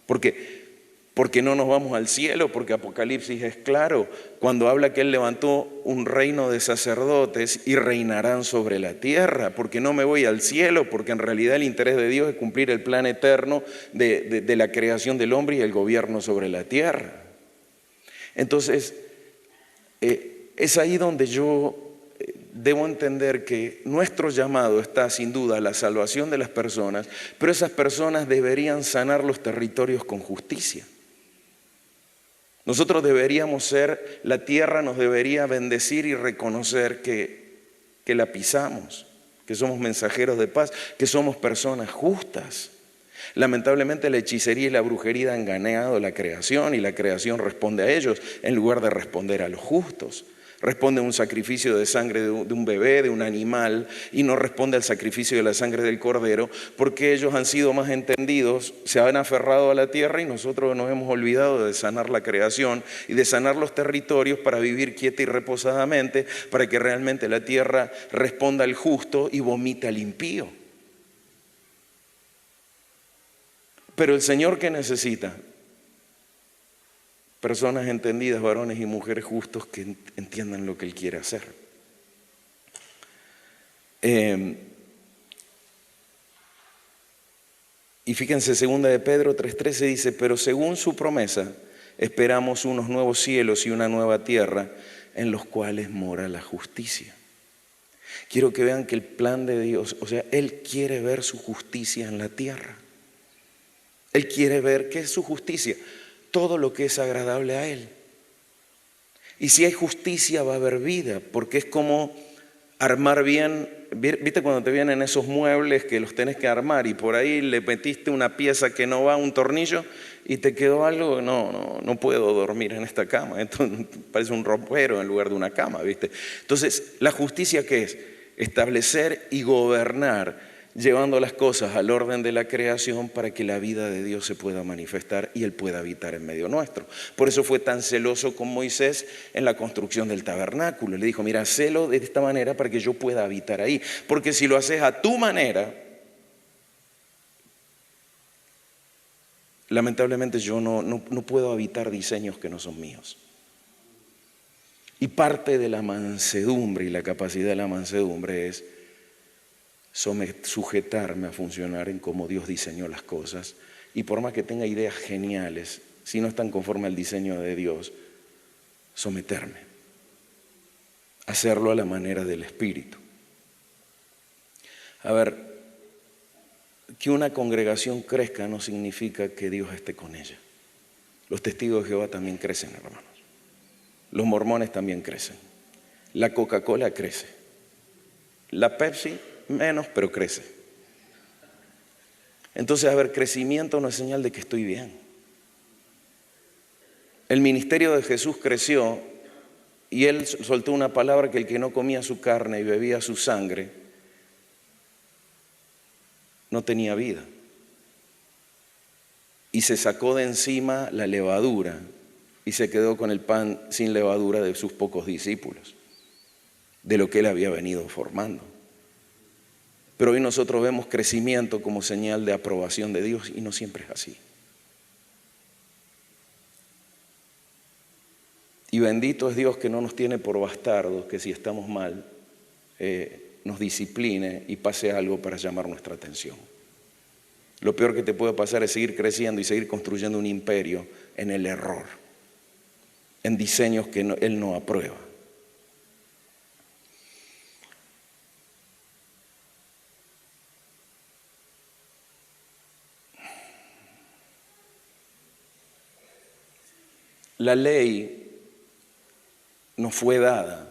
Porque no nos vamos al cielo, porque Apocalipsis es claro cuando habla que Él levantó un reino de sacerdotes y reinarán sobre la tierra. Porque no me voy al cielo, porque en realidad el interés de Dios es cumplir el plan eterno de la creación del hombre y el gobierno sobre la tierra. Entonces, es ahí donde yo debo entender que nuestro llamado está sin duda a la salvación de las personas, pero esas personas deberían sanar los territorios con justicia. Nosotros deberíamos ser, la tierra nos debería bendecir y reconocer que la pisamos, que somos mensajeros de paz, que somos personas justas. Lamentablemente la hechicería y la brujería han ganado la creación y la creación responde a ellos en lugar de responder a los justos. Responde a un sacrificio de sangre de un bebé, de un animal, y no responde al sacrificio de la sangre del cordero, porque ellos han sido más entendidos, se han aferrado a la tierra y nosotros nos hemos olvidado de sanar la creación y de sanar los territorios para vivir quieta y reposadamente, para que realmente la tierra responda al justo y vomite al impío. Pero el Señor, ¿qué necesita? Personas entendidas, varones y mujeres justos que entiendan lo que Él quiere hacer. Y fíjense, 2 de Pedro 3:13 dice, pero según su promesa, esperamos unos nuevos cielos y una nueva tierra en los cuales mora la justicia. Quiero que vean que el plan de Dios, o sea, Él quiere ver su justicia en la tierra. Él quiere ver qué es su justicia, todo lo que es agradable a Él. Y si hay justicia va a haber vida, porque es como armar bien. ¿Viste cuando te vienen esos muebles que los tenés que armar y por ahí le metiste una pieza que no va, un tornillo, y te quedó algo? No puedo dormir en esta cama. Esto parece un ropero en lugar de una cama, ¿viste? Entonces, ¿la justicia qué es? Establecer y gobernar, llevando las cosas al orden de la creación para que la vida de Dios se pueda manifestar y Él pueda habitar en medio nuestro. Por eso fue tan celoso con Moisés en la construcción del tabernáculo. Le dijo, mira, hacelo de esta manera para que yo pueda habitar ahí. Porque si lo haces a tu manera, lamentablemente yo no puedo habitar diseños que no son míos. Y parte de la mansedumbre y la capacidad de la mansedumbre es sujetarme a funcionar en cómo Dios diseñó las cosas, y por más que tenga ideas geniales, si no están conforme al diseño de Dios, someterme, hacerlo a la manera del Espíritu. A ver, que una congregación crezca no significa que Dios esté con ella. Los testigos de Jehová también crecen, hermanos. Los mormones también crecen. La Coca-Cola crece. La Pepsi menos, pero crece. Entonces, a ver, crecimiento no es señal de que estoy bien. El ministerio de Jesús creció y Él soltó una palabra, que el que no comía su carne y bebía su sangre no tenía vida. Y se sacó de encima la levadura y se quedó con el pan sin levadura de sus pocos discípulos, de lo que Él había venido formando. Pero hoy nosotros vemos crecimiento como señal de aprobación de Dios y no siempre es así. Y bendito es Dios que no nos tiene por bastardos, que si estamos mal nos discipline y pase algo para llamar nuestra atención. Lo peor que te puede pasar es seguir creciendo y seguir construyendo un imperio en el error, en diseños que Él no aprueba. La ley nos fue dada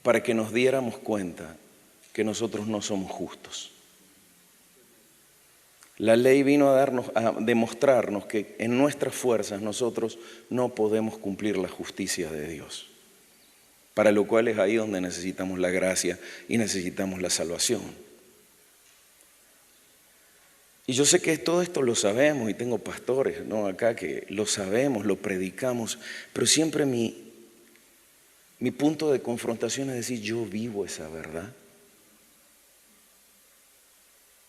para que nos diéramos cuenta que nosotros no somos justos. La ley vino a demostrarnos que en nuestras fuerzas nosotros no podemos cumplir la justicia de Dios, para lo cual es ahí donde necesitamos la gracia y necesitamos la salvación. Y yo sé que todo esto lo sabemos, y tengo pastores, ¿no?, acá que lo sabemos, lo predicamos, pero siempre mi punto de confrontación es decir, yo vivo esa verdad.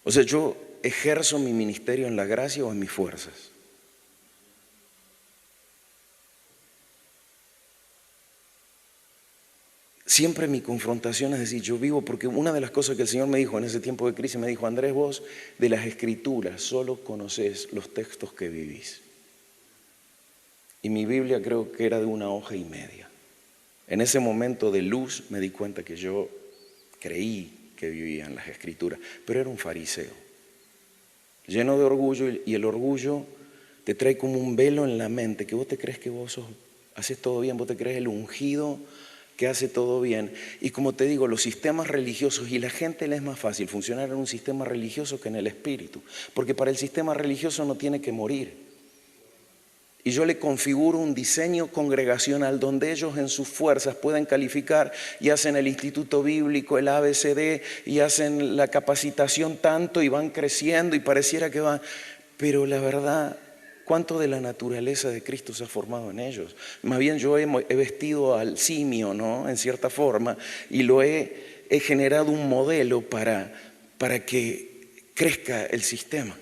O sea, yo ejerzo mi ministerio en la gracia o en mis fuerzas. Siempre mi confrontación es decir, yo vivo, porque una de las cosas que el Señor me dijo en ese tiempo de crisis, me dijo, Andrés, vos de las Escrituras solo conocés los textos que vivís. Y mi Biblia creo que era de 1,5 hojas. En ese momento de luz me di cuenta que yo creí que vivía en las Escrituras, pero era un fariseo, lleno de orgullo, y el orgullo te trae como un velo en la mente, que vos te crees que vos haces todo bien, vos te crees el ungido que hace todo bien. Y como te digo, los sistemas religiosos, y la gente le es más fácil funcionar en un sistema religioso que en el espíritu, porque para el sistema religioso no tiene que morir. Y yo le configuro un diseño congregacional donde ellos en sus fuerzas pueden calificar y hacen el instituto bíblico, el ABCD, y hacen la capacitación tanto y van creciendo y pareciera que van. Pero la verdad, ¿cuánto de la naturaleza de Cristo se ha formado en ellos? Más bien yo he vestido al simio, ¿no?, en cierta forma, y lo he generado un modelo para que crezca el sistema.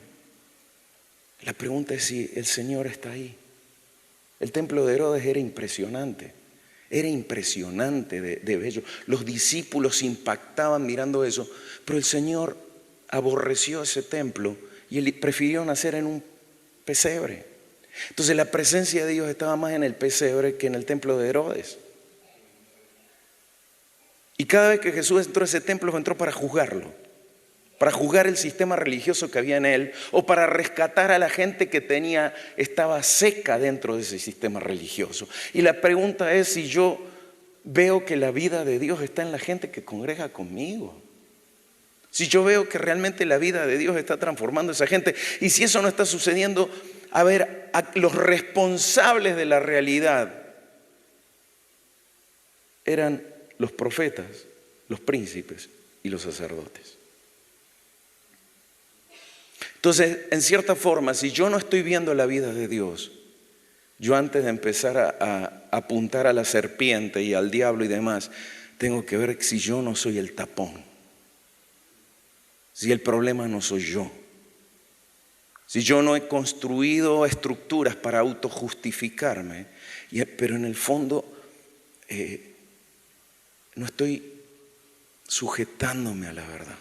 La pregunta es si el Señor está ahí. El templo de Herodes era impresionante de bello. Los discípulos se impactaban mirando eso, pero el Señor aborreció ese templo y Él prefirió nacer en un pesebre. Entonces la presencia de Dios estaba más en el pesebre que en el templo de Herodes. Y cada vez que Jesús entró a ese templo, entró para juzgarlo, para juzgar el sistema religioso que había en él, o para rescatar a la gente que estaba seca dentro de ese sistema religioso. Y la pregunta es si yo veo que la vida de Dios está en la gente que congrega conmigo. Si yo veo que realmente la vida de Dios está transformando a esa gente, y si eso no está sucediendo, a ver, los responsables de la realidad eran los profetas, los príncipes y los sacerdotes. Entonces, en cierta forma, si yo no estoy viendo la vida de Dios, yo antes de empezar a apuntar a la serpiente y al diablo y demás, tengo que ver si yo no soy el tapón, si el problema no soy yo, si yo no he construido estructuras para autojustificarme, pero en el fondo no estoy sujetándome a la verdad.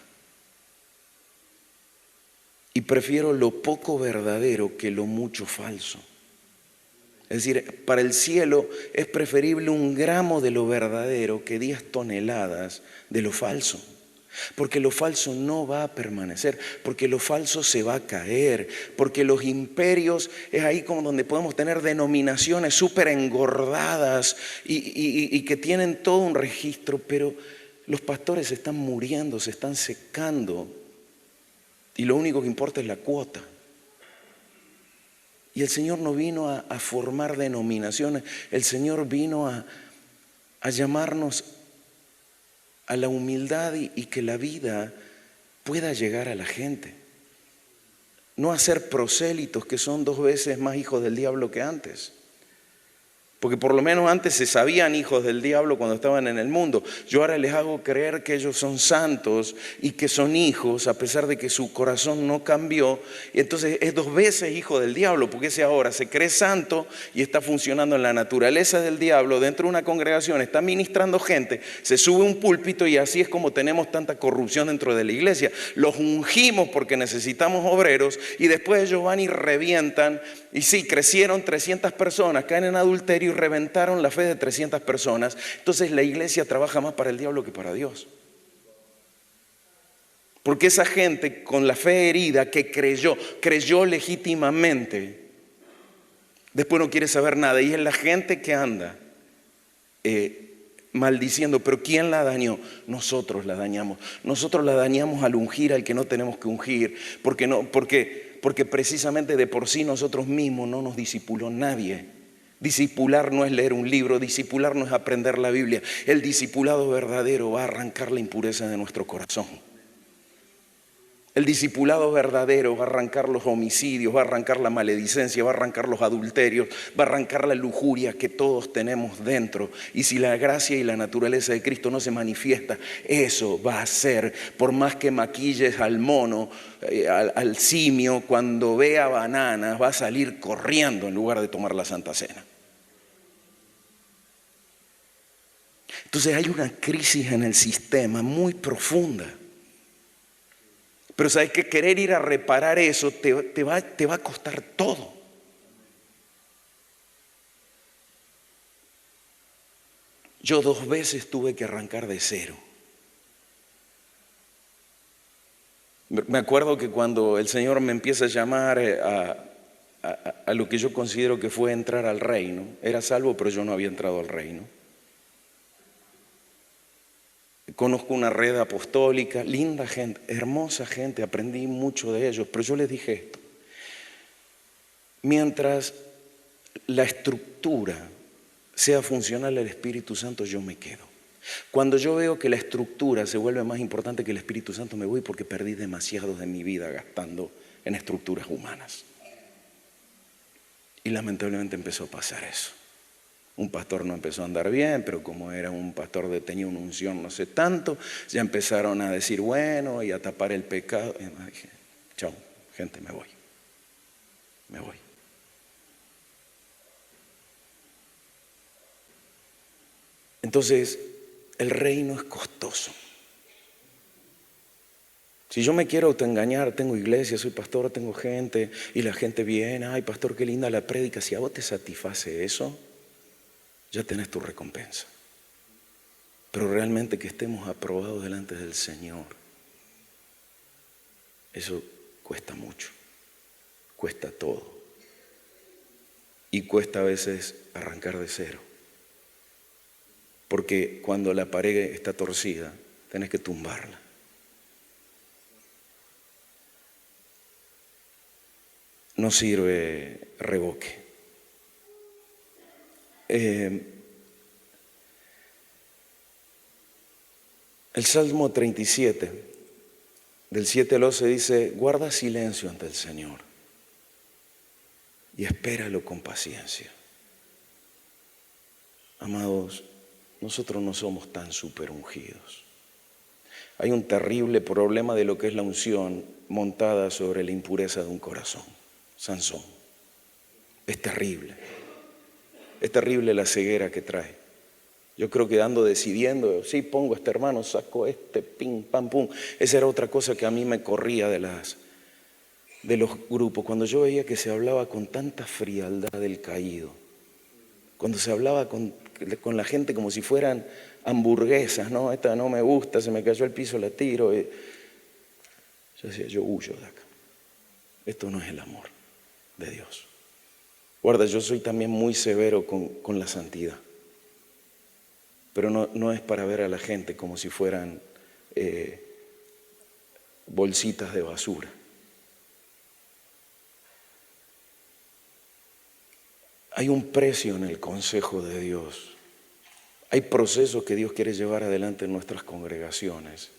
Y prefiero lo poco verdadero que lo mucho falso. Es decir, para el cielo es preferible 1 gramo de lo verdadero que 10 toneladas de lo falso. Porque lo falso no va a permanecer, porque lo falso se va a caer, porque los imperios es ahí como donde podemos tener denominaciones súper engordadas y que tienen todo un registro, pero los pastores se están muriendo, se están secando y lo único que importa es la cuota. Y el Señor no vino a formar denominaciones, el Señor vino a llamarnos a la humildad y que la vida pueda llegar a la gente. No a ser prosélitos que son 2 veces más hijos del diablo que antes. Porque por lo menos antes se sabían hijos del diablo cuando estaban en el mundo. Yo ahora les hago creer que ellos son santos y que son hijos a pesar de que su corazón no cambió. Y entonces es 2 veces hijo del diablo, porque ese ahora se cree santo y está funcionando en la naturaleza del diablo dentro de una congregación, está ministrando gente, se sube a un púlpito y así es como tenemos tanta corrupción dentro de la iglesia. Los ungimos porque necesitamos obreros y después ellos van y revientan. Y sí, crecieron 300 personas, caen en adulterio y reventaron la fe de 300 personas. Entonces la iglesia trabaja más para el diablo que para Dios. Porque esa gente con la fe herida que creyó legítimamente, después no quiere saber nada. Y es la gente que anda maldiciendo. Pero ¿quién la dañó? Nosotros la dañamos. Nosotros la dañamos al ungir al que no tenemos que ungir. Porque precisamente de por sí nosotros mismos no nos discipuló nadie. Discipular no es leer un libro, discipular no es aprender la Biblia. El discipulado verdadero va a arrancar la impureza de nuestro corazón. El discipulado verdadero va a arrancar los homicidios, va a arrancar la maledicencia, va a arrancar los adulterios, va a arrancar la lujuria que todos tenemos dentro. Y si la gracia y la naturaleza de Cristo no se manifiesta, eso va a ser, por más que maquilles al mono, al simio, cuando vea bananas, va a salir corriendo en lugar de tomar la Santa Cena. Entonces hay una crisis en el sistema muy profunda. Pero sabes que querer ir a reparar eso te va a costar todo. Yo 2 veces tuve que arrancar de cero. Me acuerdo que cuando el Señor me empieza a llamar a lo que yo considero que fue entrar al reino, era salvo pero yo no había entrado al reino. Conozco una red apostólica, linda gente, hermosa gente, aprendí mucho de ellos, pero yo les dije esto: mientras la estructura sea funcional al Espíritu Santo, yo me quedo. Cuando yo veo que la estructura se vuelve más importante que el Espíritu Santo, me voy, porque perdí demasiado de mi vida gastando en estructuras humanas. Y lamentablemente empezó a pasar eso. Un pastor no empezó a andar bien, pero como era un pastor tenía una unción no sé tanto, ya empezaron a decir bueno y a tapar el pecado. Y dije, chao, gente, me voy. Entonces, el reino es costoso. Si yo me quiero autoengañar, tengo iglesia, soy pastor, tengo gente, y la gente viene, ay pastor, qué linda la prédica. Si a vos te satisface eso, ya tenés tu recompensa. Pero realmente que estemos aprobados delante del Señor, eso cuesta mucho, cuesta todo. Y cuesta a veces arrancar de cero. Porque cuando la pared está torcida, tenés que tumbarla. No sirve revoque. El Salmo 37, del 7 al 11 dice: guarda silencio ante el Señor y espéralo con paciencia. Amados, nosotros no somos tan super ungidos. Hay un terrible problema de lo que es la unción montada sobre la impureza de un corazón. Sansón. Es terrible. Es terrible la ceguera que trae. Yo creo que ando decidiendo, sí, pongo a este hermano, saco este, pim, pam, pum. Esa era otra cosa que a mí me corría de los grupos. Cuando yo veía que se hablaba con tanta frialdad del caído. Cuando se hablaba con la gente como si fueran hamburguesas, ¿no? Esta no me gusta, se me cayó al piso, la tiro. Yo decía, yo huyo de acá. Esto no es el amor de Dios. Guarda, yo soy también muy severo con la santidad. Pero no es para ver a la gente como si fueran bolsitas de basura. Hay un precio en el consejo de Dios. Hay procesos que Dios quiere llevar adelante en nuestras congregaciones.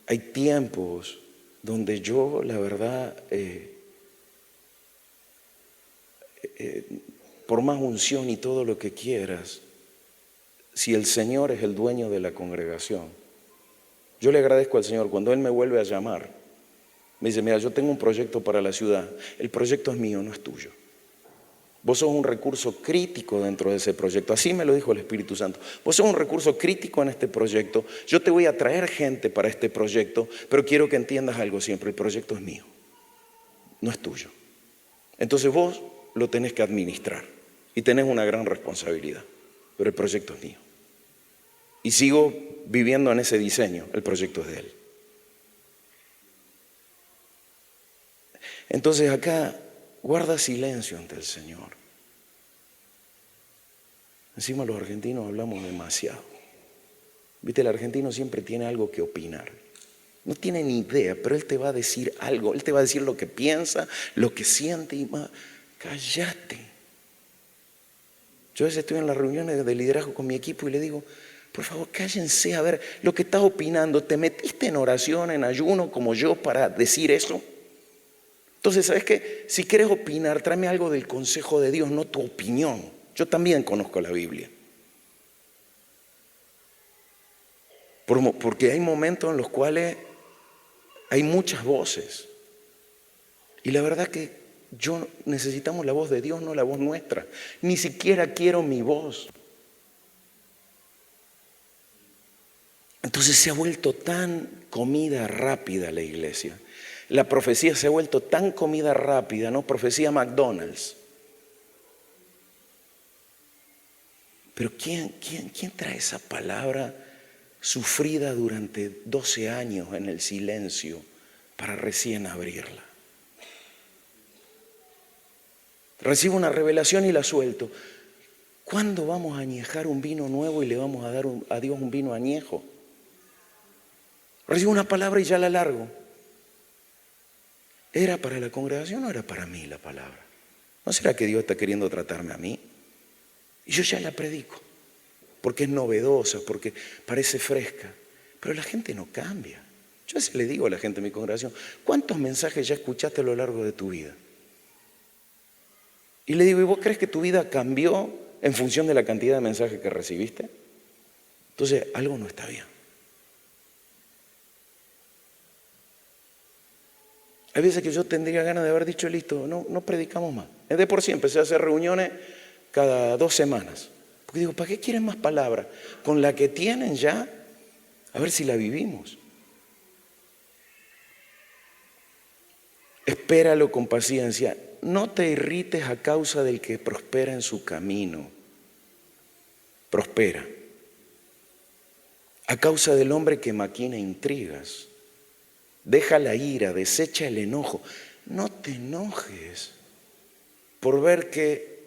Hay tiempos donde yo, la verdad, por más unción y todo lo que quieras, si el Señor es el dueño de la congregación, yo le agradezco al Señor cuando Él me vuelve a llamar. Me dice, mira, yo tengo un proyecto para la ciudad. El proyecto es mío, no es tuyo. Vos sos un recurso crítico dentro de ese proyecto. Así me lo dijo el Espíritu Santo. Vos sos un recurso crítico en este proyecto. Yo te voy a traer gente para este proyecto, pero quiero que entiendas algo siempre. El proyecto es mío, no es tuyo. Entonces vos lo tenés que administrar y tenés una gran responsabilidad, pero el proyecto es mío. Y sigo viviendo en ese diseño. El proyecto es de Él. Entonces acá, guarda silencio ante el Señor. Encima los argentinos hablamos demasiado. Viste, el argentino siempre tiene algo que opinar. No tiene ni idea, pero él te va a decir algo. Él te va a decir lo que piensa, lo que siente y más. Cállate. Yo a veces estoy en las reuniones de liderazgo con mi equipo y le digo, por favor, cállense a ver lo que estás opinando. ¿Te metiste en oración, en ayuno como yo para decir eso? Entonces, ¿sabes qué? Si quieres opinar, tráeme algo del consejo de Dios, no tu opinión. Yo también conozco la Biblia. Porque hay momentos en los cuales hay muchas voces. Y la verdad que necesitamos la voz de Dios, no la voz nuestra. Ni siquiera quiero mi voz. Entonces se ha vuelto tan comida rápida la iglesia. La profecía se ha vuelto tan comida rápida, ¿no? Profecía McDonald's. Pero ¿quién trae esa palabra sufrida durante 12 años en el silencio para recién abrirla? Recibo una revelación y la suelto. ¿Cuándo vamos a añejar un vino nuevo y le vamos a dar a Dios un vino añejo? Recibo una palabra y ya la largo. ¿Era para la congregación o era para mí la palabra? ¿No será que Dios está queriendo tratarme a mí? Y yo ya la predico, porque es novedosa, porque parece fresca, pero la gente no cambia. Yo a veces le digo a la gente de mi congregación, ¿cuántos mensajes ya escuchaste a lo largo de tu vida? Y le digo, ¿y vos crees que tu vida cambió en función de la cantidad de mensajes que recibiste? Entonces, algo no está bien. Hay veces que yo tendría ganas de haber dicho, listo, no predicamos más. De por sí empecé a hacer reuniones cada 2 semanas. Porque digo, ¿para qué quieren más palabras? Con la que tienen ya, a ver si la vivimos. Espéralo con paciencia. No te irrites a causa del que prospera en su camino. Prospera. A causa del hombre que maquina intrigas. Deja la ira, desecha el enojo. No te enojes por ver que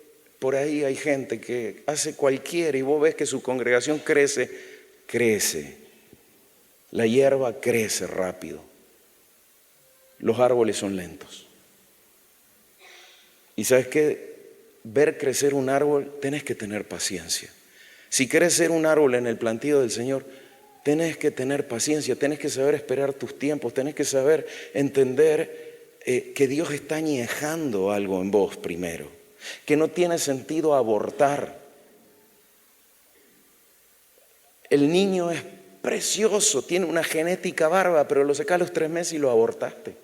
por ahí hay gente que hace cualquiera y vos ves que su congregación crece. La hierba crece rápido. Los árboles son lentos. Y sabes que ver crecer un árbol, tenés que tener paciencia. Si querés ser un árbol en el plantío del Señor, tenés que tener paciencia, tenés que saber esperar tus tiempos, tenés que saber entender que Dios está añejando algo en vos primero, que no tiene sentido abortar. El niño es precioso, tiene una genética bárbara, pero lo sacás a los 3 meses y lo abortaste.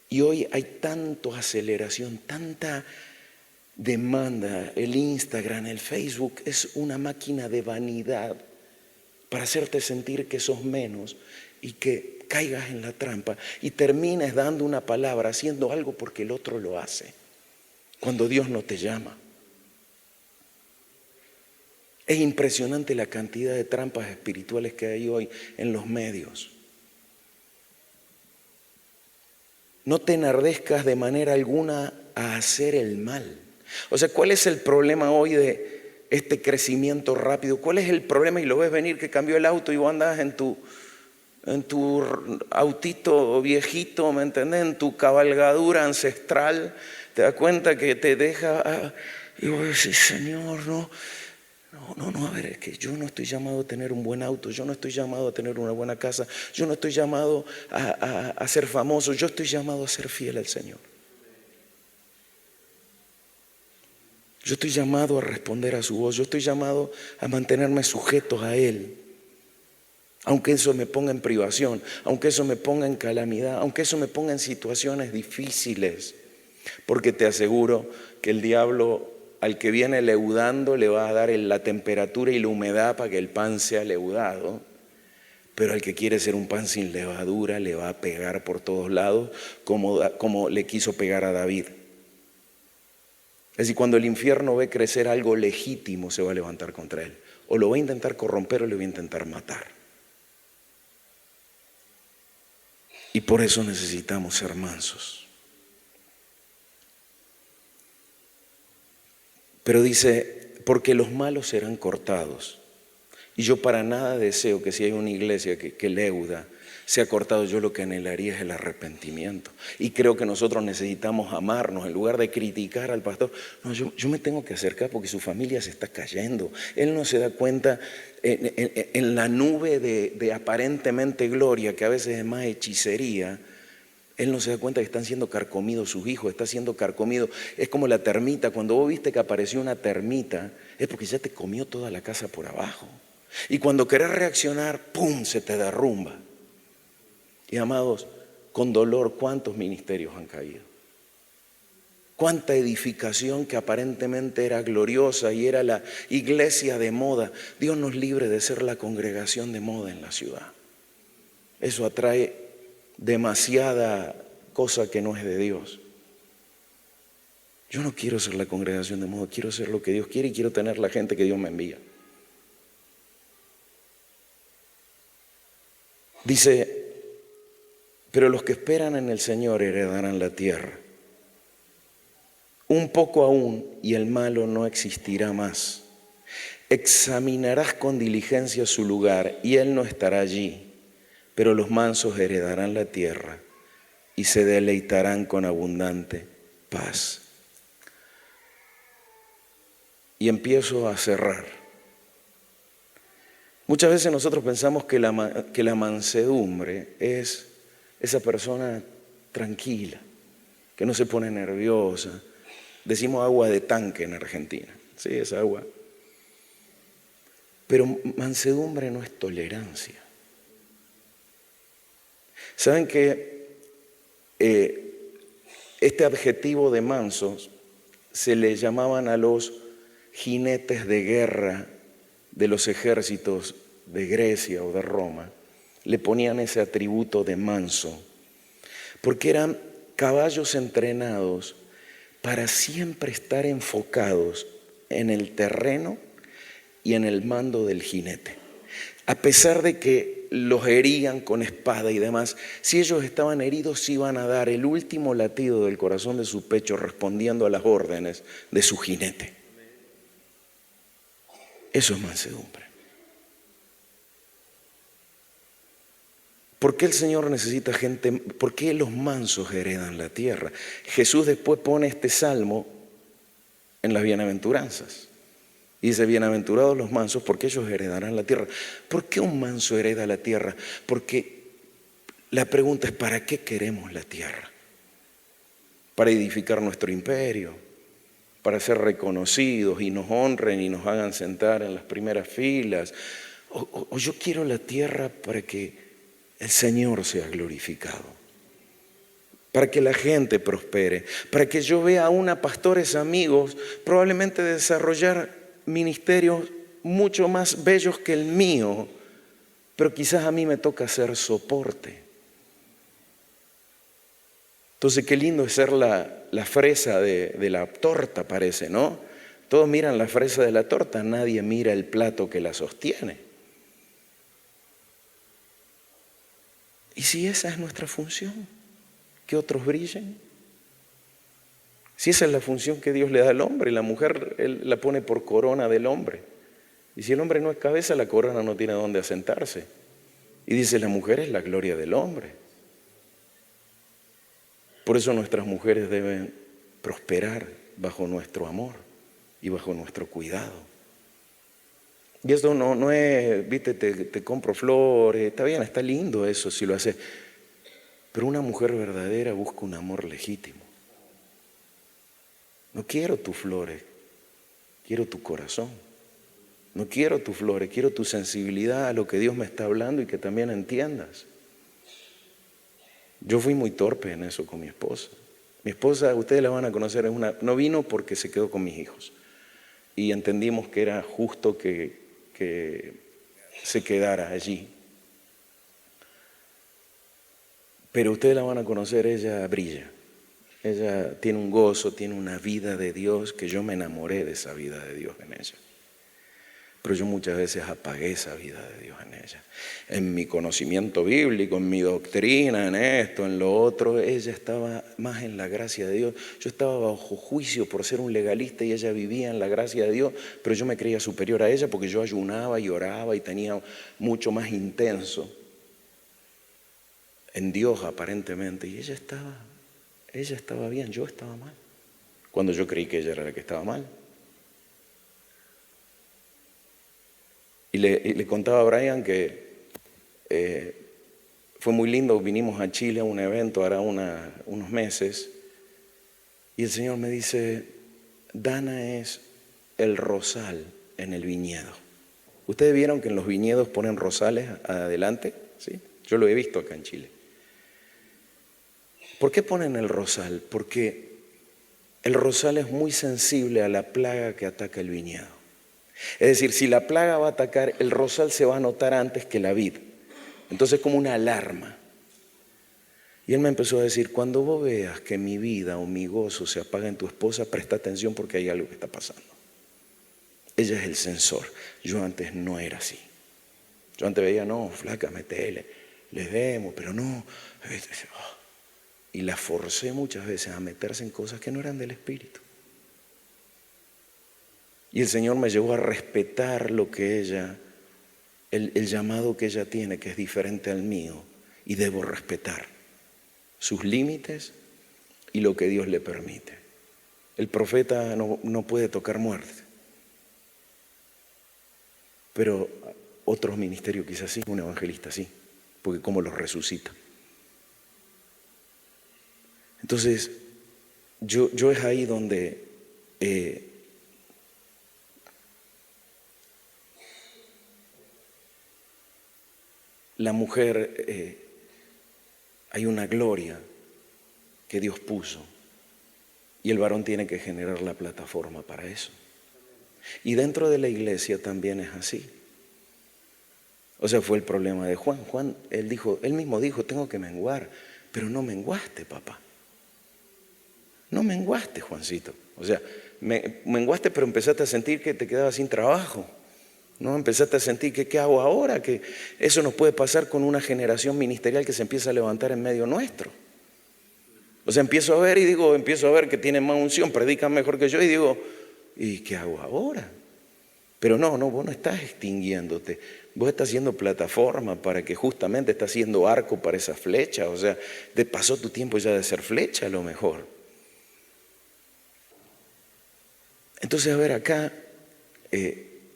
Y hoy hay tanta aceleración, tanta demanda. El Instagram, el Facebook es una máquina de vanidad para hacerte sentir que sos menos y que caigas en la trampa y termines dando una palabra, haciendo algo porque el otro lo hace, cuando Dios no te llama. Es impresionante la cantidad de trampas espirituales que hay hoy en los medios. No te enardezcas de manera alguna a hacer el mal. O sea, ¿cuál es el problema hoy de este crecimiento rápido? ¿Cuál es el problema? Y lo ves venir que cambió el auto y vos andás en tu autito viejito, ¿me entendés? En tu cabalgadura ancestral. Te das cuenta que te deja... y vos decís, Señor, no, a ver, es que yo no estoy llamado a tener un buen auto, yo no estoy llamado a tener una buena casa, yo no estoy llamado a ser famoso, yo estoy llamado a ser fiel al Señor. Yo estoy llamado a responder a su voz, yo estoy llamado a mantenerme sujeto a Él. Aunque eso me ponga en privación, aunque eso me ponga en calamidad, aunque eso me ponga en situaciones difíciles. Porque te aseguro que el diablo, al que viene leudando, le va a dar la temperatura y la humedad para que el pan sea leudado. Pero al que quiere ser un pan sin levadura, le va a pegar por todos lados, como le quiso pegar a David. Es decir, cuando el infierno ve crecer algo legítimo, se va a levantar contra él. O lo va a intentar corromper o le va a intentar matar. Y por eso necesitamos ser mansos. Pero dice, porque los malos serán cortados. Y yo para nada deseo que si hay una iglesia que leuda, sea cortado. Yo lo que anhelaría es el arrepentimiento. Y creo que nosotros necesitamos amarnos. En lugar de criticar al pastor, no, yo me tengo que acercar porque su familia se está cayendo. Él no se da cuenta en la nube de aparentemente gloria, que a veces es más hechicería. Él no se da cuenta que están siendo carcomidos sus hijos, está siendo carcomido. Es como la termita. Cuando vos viste que apareció una termita, es porque ya te comió toda la casa por abajo. Y cuando querés reaccionar, ¡pum!, se te derrumba. Y amados, con dolor, ¿cuántos ministerios han caído? Cuánta edificación que aparentemente era gloriosa y era la iglesia de moda. Dios nos libre de ser la congregación de moda en la ciudad. Eso atrae demasiada cosa que no es de Dios. Yo no quiero ser la congregación de moda, quiero ser lo que Dios quiere y quiero tener la gente que Dios me envía. Dice, pero los que esperan en el Señor heredarán la tierra. Un poco aún y el malo no existirá más. Examinarás con diligencia su lugar y él no estará allí. Pero los mansos heredarán la tierra y se deleitarán con abundante paz. Y empiezo a cerrar. Muchas veces nosotros pensamos que la mansedumbre es esa persona tranquila, que no se pone nerviosa. Decimos agua de tanque en Argentina. Sí, es agua. Pero mansedumbre no es tolerancia. ¿Saben que este adjetivo de mansos se le llamaban a los jinetes de guerra de los ejércitos de Grecia o de Roma? Le ponían ese atributo de manso, porque eran caballos entrenados para siempre estar enfocados en el terreno y en el mando del jinete. A pesar de que los herían con espada y demás, si ellos estaban heridos iban a dar el último latido del corazón de su pecho respondiendo a las órdenes de su jinete. Eso es mansedumbre. ¿Por qué el Señor necesita gente? ¿Por qué los mansos heredan la tierra? Jesús después pone este salmo en las bienaventuranzas. Y dice, bienaventurados los mansos, porque ellos heredarán la tierra. ¿Por qué un manso hereda la tierra? Porque la pregunta es, ¿para qué queremos la tierra? ¿Para edificar nuestro imperio? ¿Para ser reconocidos y nos honren y nos hagan sentar en las primeras filas? ¿O yo quiero la tierra para que el Señor sea glorificado? Para que la gente prospere, para que yo vea a pastores amigos probablemente desarrollar ministerios mucho más bellos que el mío, pero quizás a mí me toca ser soporte. Entonces qué lindo es ser la fresa de la torta, parece, ¿no? Todos miran la fresa de la torta, nadie mira el plato que la sostiene. ¿Y si esa es nuestra función? ¿Que otros brillen? Si esa es la función que Dios le da al hombre, la mujer Él la pone por corona del hombre. Y si el hombre no es cabeza, la corona no tiene dónde asentarse. Y dice, la mujer es la gloria del hombre. Por eso nuestras mujeres deben prosperar bajo nuestro amor y bajo nuestro cuidado. Y esto no es, viste, te compro flores, está bien, está lindo eso si lo haces. Pero una mujer verdadera busca un amor legítimo. No quiero tus flores, quiero tu corazón. No quiero tus flores, quiero tu sensibilidad a lo que Dios me está hablando y que también entiendas. Yo fui muy torpe en eso con mi esposa. Mi esposa, ustedes la van a conocer, no vino porque se quedó con mis hijos. Y entendimos que era justo que se quedara allí. Pero ustedes la van a conocer, ella brilla. Ella tiene un gozo, tiene una vida de Dios, que yo me enamoré de esa vida de Dios en ella. Pero yo muchas veces apagué esa vida de Dios en ella. En mi conocimiento bíblico, en mi doctrina, en esto, en lo otro, ella estaba más en la gracia de Dios. Yo estaba bajo juicio por ser un legalista y ella vivía en la gracia de Dios, pero yo me creía superior a ella porque yo ayunaba y oraba y tenía mucho más intenso en Dios aparentemente. Y ella estaba bien, yo estaba mal. Cuando yo creí que ella era la que estaba mal. Y le contaba a Brian que fue muy lindo, vinimos a Chile a un evento hará unos meses y el Señor me dice, Dana es el rosal en el viñedo. ¿Ustedes vieron que en los viñedos ponen rosales adelante? ¿Sí? Yo lo he visto acá en Chile. ¿Por qué ponen el rosal? Porque el rosal es muy sensible a la plaga que ataca el viñedo. Es decir, si la plaga va a atacar, el rosal se va a notar antes que la vid. Entonces es como una alarma. Y él me empezó a decir, cuando vos veas que mi vida o mi gozo se apaga en tu esposa, presta atención porque hay algo que está pasando. Ella es el sensor. Yo antes no era así. Yo antes veía, no, flaca, metele, les demos, pero no. Y la forcé muchas veces a meterse en cosas que no eran del Espíritu. Y el Señor me llevó a respetar lo que ella, el llamado que ella tiene, que es diferente al mío, y debo respetar sus límites y lo que Dios le permite. El profeta no puede tocar muerte, pero otros ministerios quizás sí, un evangelista sí, porque cómo los resucita. Entonces, yo es ahí donde la mujer, hay una gloria que Dios puso y el varón tiene que generar la plataforma para eso. Y dentro de la iglesia también es así. O sea, fue el problema de Juan. Juan, él mismo dijo, tengo que menguar, pero no menguaste, papá. No menguaste, Juancito. O sea, menguaste, pero empezaste a sentir que te quedabas sin trabajo. ¿No? Empezaste a sentir que ¿qué hago ahora? Que eso nos puede pasar con una generación ministerial que se empieza a levantar en medio nuestro. O sea, empiezo a ver que tienen más unción, predican mejor que yo y digo, ¿y qué hago ahora? Pero no, vos no estás extinguiéndote. Vos estás haciendo plataforma para que justamente estás haciendo arco para esa flecha. O sea, te pasó tu tiempo ya de ser flecha a lo mejor. Entonces, a ver, acá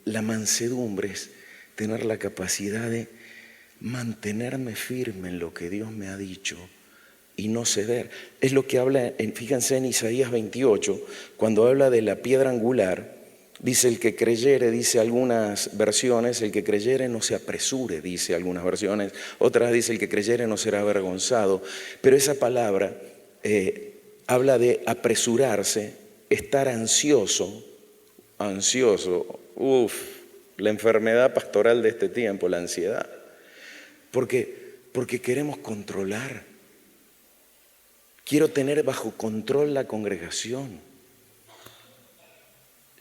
la mansedumbre es tener la capacidad de mantenerme firme en lo que Dios me ha dicho y no ceder. Es lo que habla, fíjense en Isaías 28, cuando habla de la piedra angular, dice el que creyere, dice algunas versiones, el que creyere no se apresure, dice algunas versiones, otras dice el que creyere no será avergonzado, pero esa palabra habla de apresurarse, estar ansioso, la enfermedad pastoral de este tiempo, la ansiedad, porque queremos controlar. Quiero tener bajo control la congregación.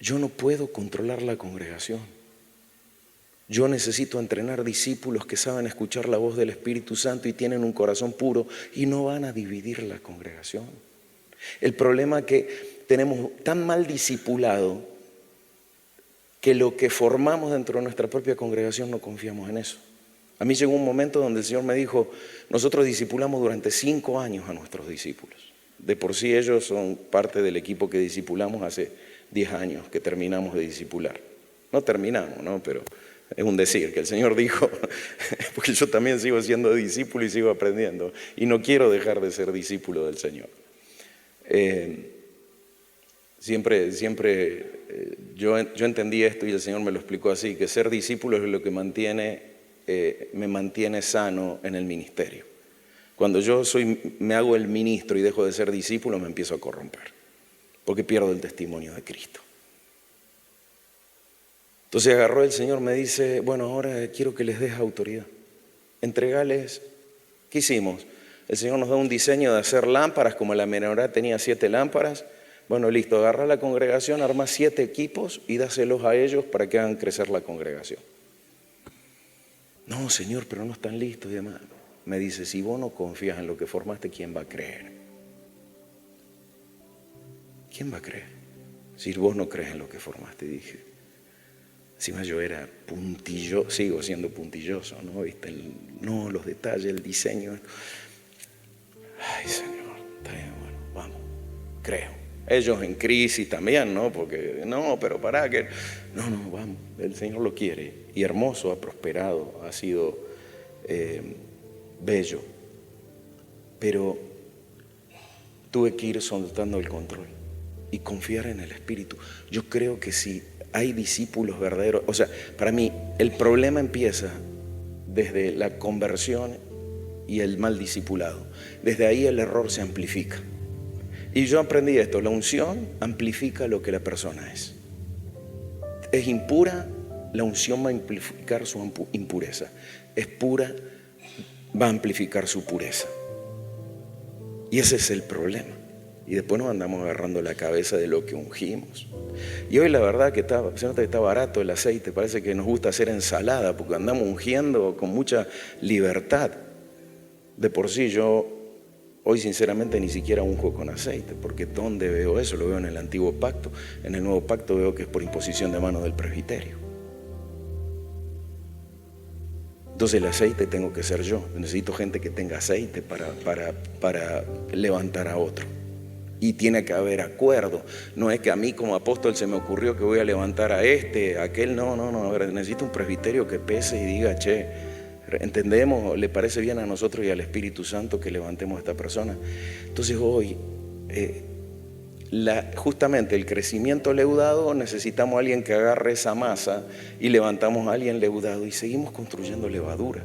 Yo no puedo controlar la congregación. Yo necesito entrenar discípulos que saben escuchar la voz del Espíritu Santo y tienen un corazón puro y no van a dividir la congregación. El problema es que tenemos tan mal discipulado que lo que formamos dentro de nuestra propia congregación no confiamos en eso. A mí llegó un momento donde el Señor me dijo, nosotros discipulamos durante 5 años a nuestros discípulos. De por sí ellos son parte del equipo que discipulamos hace 10 años que terminamos de discipular. No terminamos, ¿no? Pero es un decir que el Señor dijo, porque yo también sigo siendo discípulo y sigo aprendiendo. Y no quiero dejar de ser discípulo del Señor. Yo entendí esto y el Señor me lo explicó así, que ser discípulo es lo que me mantiene sano en el ministerio. Cuando me hago el ministro y dejo de ser discípulo, me empiezo a corromper, porque pierdo el testimonio de Cristo. Entonces agarró el Señor, me dice, bueno, ahora quiero que les des autoridad. Entregales, ¿qué hicimos? El Señor nos da un diseño de hacer lámparas, como la menorá tenía 7 lámparas. Bueno, listo, agarra la congregación, arma 7 equipos y dáselos a ellos para que hagan crecer la congregación. No, Señor, pero no están listos y demás. Me dice, si vos no confías en lo que formaste, ¿quién va a creer? ¿Quién va a creer? Si vos no crees en lo que formaste, dije. Encima yo era puntilloso, sigo siendo puntilloso, ¿no? ¿Viste? No, los detalles, el diseño. Ay, Señor, está bien, bueno, vamos, creo. Ellos en crisis también, ¿no? Porque, no, pero para que... No, vamos, el Señor lo quiere. Y hermoso, ha prosperado, ha sido bello. Pero tuve que ir soltando el control y confiar en el Espíritu. Yo creo que si hay discípulos verdaderos, o sea, para mí el problema empieza desde la conversión y el mal discipulado. Desde ahí el error se amplifica. Y yo aprendí esto, la unción amplifica lo que la persona es. Es impura, la unción va a amplificar su impureza. Es pura, va a amplificar su pureza. Y ese es el problema. Y después nos andamos agarrando la cabeza de lo que ungimos. Y hoy la verdad que se nota que está barato el aceite, parece que nos gusta hacer ensalada, porque andamos ungiendo con mucha libertad. De por sí yo hoy sinceramente ni siquiera unjo con aceite, porque ¿dónde veo eso? Lo veo en el antiguo pacto. En el nuevo pacto veo que es por imposición de manos del presbiterio. Entonces el aceite tengo que ser yo. Necesito gente que tenga aceite para levantar a otro. Y tiene que haber acuerdo. No es que a mí como apóstol se me ocurrió que voy a levantar a aquel. No. A ver, necesito un presbiterio que pese y diga, che, entendemos, le parece bien a nosotros y al Espíritu Santo que levantemos a esta persona. Entonces hoy, justamente el crecimiento leudado, necesitamos a alguien que agarre esa masa y levantamos a alguien leudado y seguimos construyendo levadura.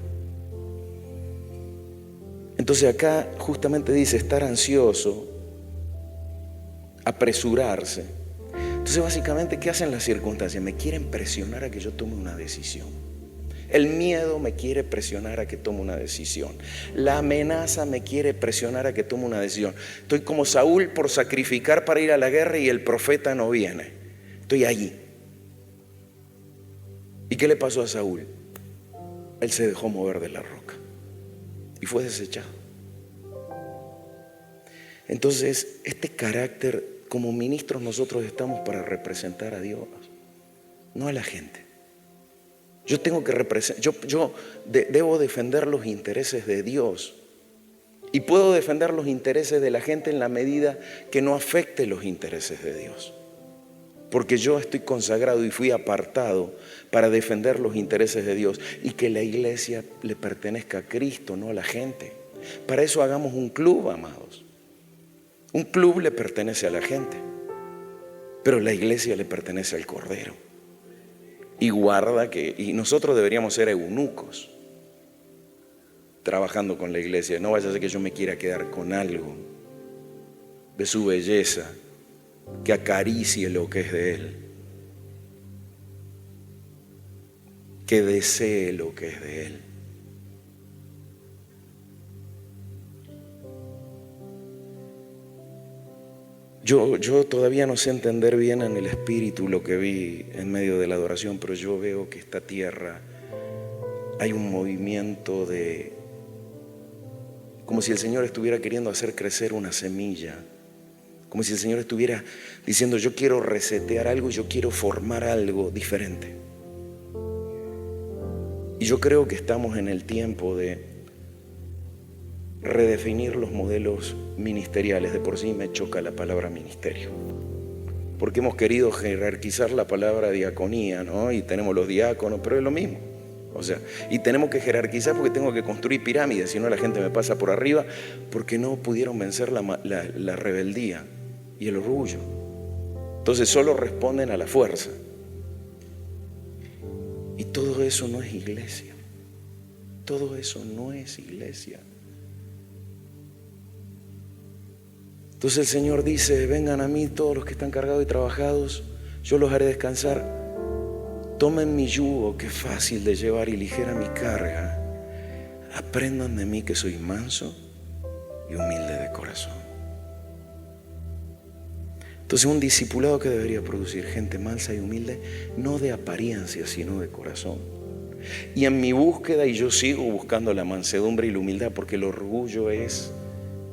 Entonces acá justamente dice estar ansioso, apresurarse. Entonces básicamente, ¿qué hacen las circunstancias? Me quieren presionar a que yo tome una decisión. El miedo me quiere presionar a que tome una decisión. La amenaza me quiere presionar a que tome una decisión. Estoy como Saúl por sacrificar para ir a la guerra y el profeta no viene. Estoy allí. ¿Y qué le pasó a Saúl? Él se dejó mover de la roca y fue desechado. Entonces, este carácter, como ministros nosotros estamos para representar a Dios, no a la gente. Yo tengo que debo defender los intereses de Dios. Y puedo defender los intereses de la gente en la medida que no afecte los intereses de Dios. Porque yo estoy consagrado y fui apartado para defender los intereses de Dios y que la iglesia le pertenezca a Cristo, no a la gente. Para eso hagamos un club, amados. Un club le pertenece a la gente, pero la iglesia le pertenece al Cordero. Y y nosotros deberíamos ser eunucos trabajando con la iglesia. No vaya a ser que yo me quiera quedar con algo de su belleza que acaricie lo que es de Él, que desee lo que es de Él. Yo todavía no sé entender bien en el espíritu lo que vi en medio de la adoración, pero yo veo que esta tierra hay un movimiento de, como si el Señor estuviera queriendo hacer crecer una semilla, como si el Señor estuviera diciendo: yo quiero resetear algo, yo quiero formar algo diferente. Y yo creo que estamos en el tiempo de redefinir los modelos ministeriales. De por sí me choca la palabra ministerio, porque hemos querido jerarquizar la palabra diaconía, ¿no? Y tenemos los diáconos, pero es lo mismo. O sea, y tenemos que jerarquizar porque tengo que construir pirámides, si no la gente me pasa por arriba, porque no pudieron vencer la rebeldía y el orgullo. Entonces solo responden a la fuerza. Y todo eso no es iglesia. Todo eso no es iglesia. Entonces el Señor dice: vengan a mí todos los que están cargados y trabajados, yo los haré descansar. Tomen mi yugo, que es fácil de llevar, y ligera mi carga. Aprendan de mí, que soy manso y humilde de corazón. Entonces, un discipulado que debería producir gente mansa y humilde, no de apariencia, sino de corazón. Y en mi búsqueda, y yo sigo buscando la mansedumbre y la humildad, porque el orgullo es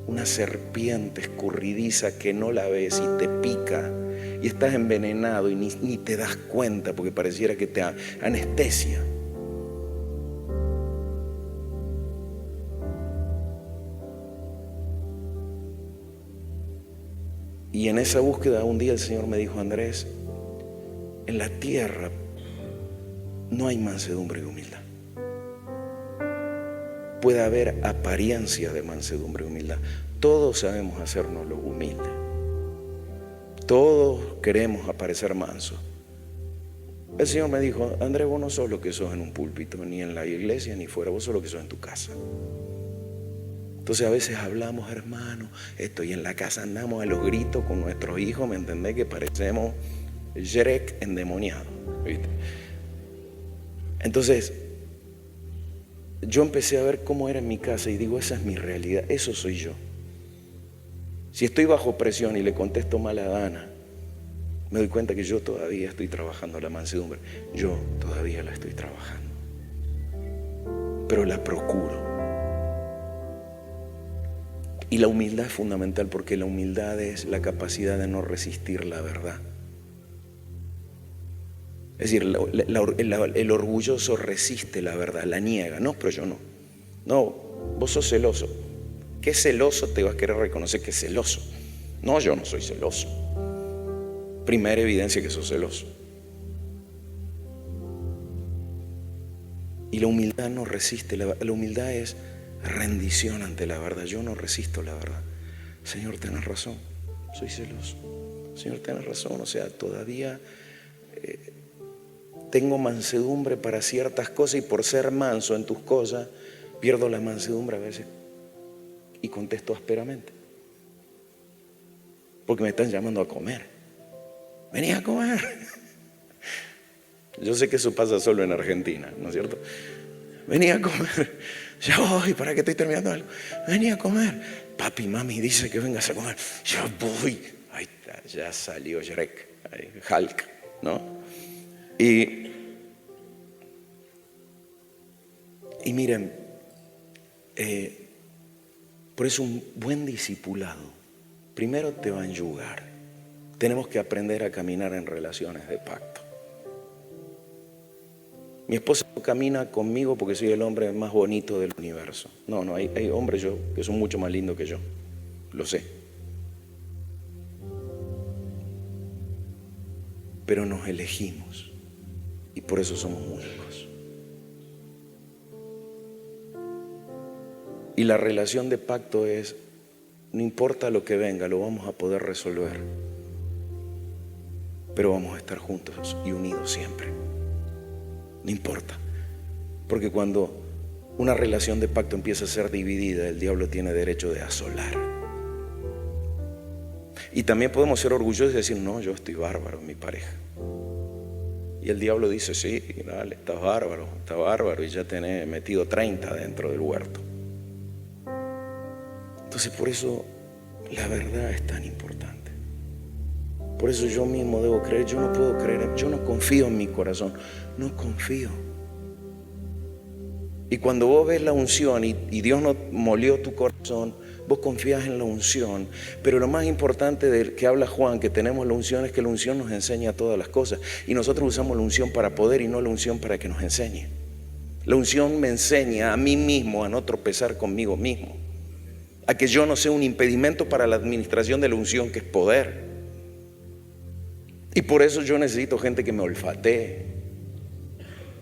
una serpiente escurridiza que no la ves y te pica y estás envenenado y ni te das cuenta, porque pareciera que te anestesia. Y en esa búsqueda un día el Señor me dijo: Andrés, en la tierra no hay mansedumbre y humildad. Puede haber apariencia de mansedumbre y humildad. Todos sabemos hacernos los humildes. Todos queremos aparecer mansos. El Señor me dijo: Andrés, vos no sos lo que sos en un púlpito, ni en la iglesia, ni fuera. Vos sos lo que sos en tu casa. Entonces a veces hablamos, hermano, esto, y en la casa andamos a los gritos con nuestros hijos, ¿me entendés? Que parecemos Shrek endemoniado, ¿viste? Entonces yo empecé a ver cómo era en mi casa y digo: esa es mi realidad, eso soy yo. Si estoy bajo presión y le contesto mal a Dana, me doy cuenta que yo todavía estoy trabajando la mansedumbre. Yo todavía la estoy trabajando, pero la procuro. Y la humildad es fundamental, porque la humildad es la capacidad de no resistir la verdad. Es decir, el orgulloso resiste la verdad, la niega. No, pero yo no. No, vos sos celoso. ¿Qué celoso te vas a querer reconocer que es celoso? No, yo no soy celoso. Primera evidencia que sos celoso. Y la humildad no resiste. La humildad es rendición ante la verdad. Yo no resisto la verdad. Señor, tenés razón, soy celoso. Señor, tenés razón, o sea, todavía tengo mansedumbre para ciertas cosas, y por ser manso en tus cosas pierdo la mansedumbre a veces y contesto ásperamente, porque me están llamando a comer. Vení a comer. Yo sé que eso pasa solo en Argentina, ¿no es cierto? Vení a comer. Ya voy, para que estoy terminando algo. Vení a comer. Papi, mami dice que vengas a comer. Ya voy. Ahí está, ya salió Shrek, Hulk, ¿no? Y Y miren, por eso un buen discipulado primero te va a enyugar. Tenemos que aprender a caminar en relaciones de pacto. Mi esposa no camina conmigo porque soy el hombre más bonito del universo. No, hay hombres que son mucho más lindos que yo. Lo sé. Pero nos elegimos y por eso somos únicos. Y la relación de pacto es, no importa lo que venga, lo vamos a poder resolver. Pero vamos a estar juntos y unidos siempre. No importa. Porque cuando una relación de pacto empieza a ser dividida, el diablo tiene derecho de asolar. Y también podemos ser orgullosos y decir, no, yo estoy bárbaro en mi pareja. Y el diablo dice, sí, dale, estás bárbaro y ya tenés metido 30 dentro del huerto. Entonces por eso la verdad es tan importante. Por eso yo mismo debo creer, yo no puedo creer, yo no confío en mi corazón, no confío. Y cuando vos ves la unción y Dios no molió tu corazón, vos confías en la unción. Pero lo más importante del que habla Juan, que tenemos la unción, es que la unción nos enseña todas las cosas. Y nosotros usamos la unción para poder y no la unción para que nos enseñe. La unción me enseña a mí mismo a no tropezar conmigo mismo, a que yo no sea un impedimento para la administración de la unción, que es poder. Y por eso yo necesito gente que me olfatee.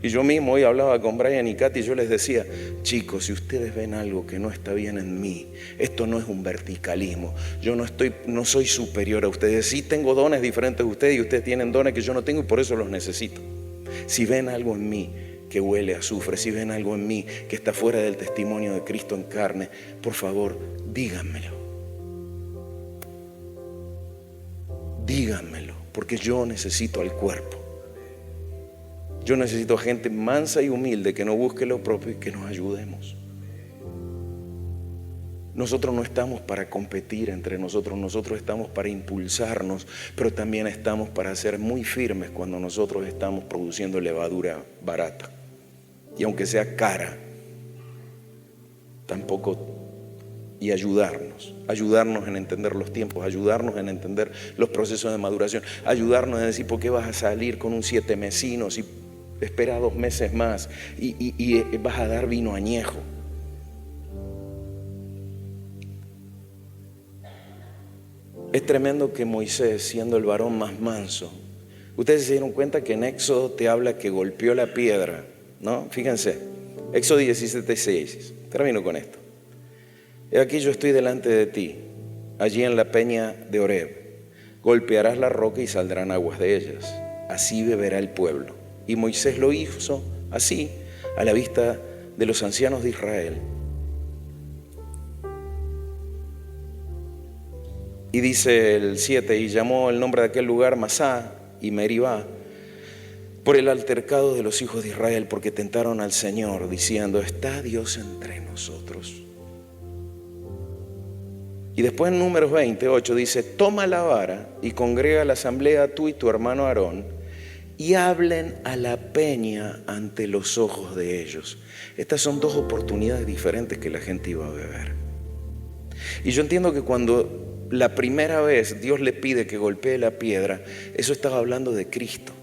Y yo mismo hoy hablaba con Brian y Katy y yo les decía, chicos, si ustedes ven algo que no está bien en mí, esto no es un verticalismo. Yo no soy superior a ustedes. Sí tengo dones diferentes de ustedes y ustedes tienen dones que yo no tengo y por eso los necesito. Si ven algo en mí que huele a azufre, si ven algo en mí que está fuera del testimonio de Cristo en carne, por favor, díganmelo. Díganmelo, porque yo necesito al cuerpo. Yo necesito gente mansa y humilde que no busque lo propio y que nos ayudemos. Nosotros no estamos para competir entre nosotros, nosotros estamos para impulsarnos, pero también estamos para ser muy firmes cuando nosotros estamos produciendo levadura barata. Y aunque sea cara, tampoco, y ayudarnos en entender los tiempos, ayudarnos en entender los procesos de maduración, ayudarnos en decir, ¿por qué vas a salir con un 7 mesinos y espera 2 meses más y vas a dar vino añejo? Es tremendo que Moisés, siendo el varón más manso, ustedes se dieron cuenta que en Éxodo te habla que golpeó la piedra, ¿no? Fíjense, Éxodo 17:6. Termino con esto. He aquí yo estoy delante de ti, allí en la peña de Horeb. Golpearás la roca y saldrán aguas de ellas. Así beberá el pueblo. Y Moisés lo hizo así, a la vista de los ancianos de Israel. Y dice el 7, y llamó el nombre de aquel lugar Masá y Meribá, por el altercado de los hijos de Israel, porque tentaron al Señor, diciendo, ¿está Dios entre nosotros? Y después en Números 28 dice, toma la vara y congrega a la asamblea tú y tu hermano Aarón, y hablen a la peña ante los ojos de ellos. Estas son 2 oportunidades diferentes que la gente iba a beber. Y yo entiendo que cuando la primera vez Dios le pide que golpee la piedra, eso estaba hablando de Cristo,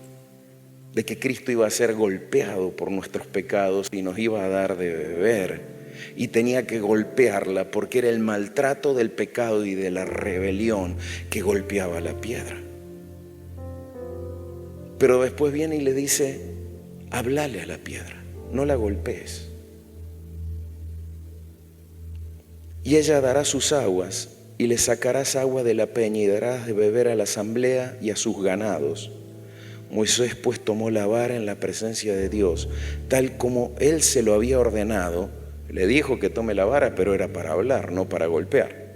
de que Cristo iba a ser golpeado por nuestros pecados y nos iba a dar de beber. Y tenía que golpearla porque era el maltrato del pecado y de la rebelión que golpeaba la piedra. Pero después viene y le dice, háblale a la piedra, no la golpees. Y ella dará sus aguas y le sacarás agua de la peña y darás de beber a la asamblea y a sus ganados. Moisés pues tomó la vara en la presencia de Dios, tal como él se lo había ordenado. Le dijo que tome la vara, pero era para hablar, no para golpear.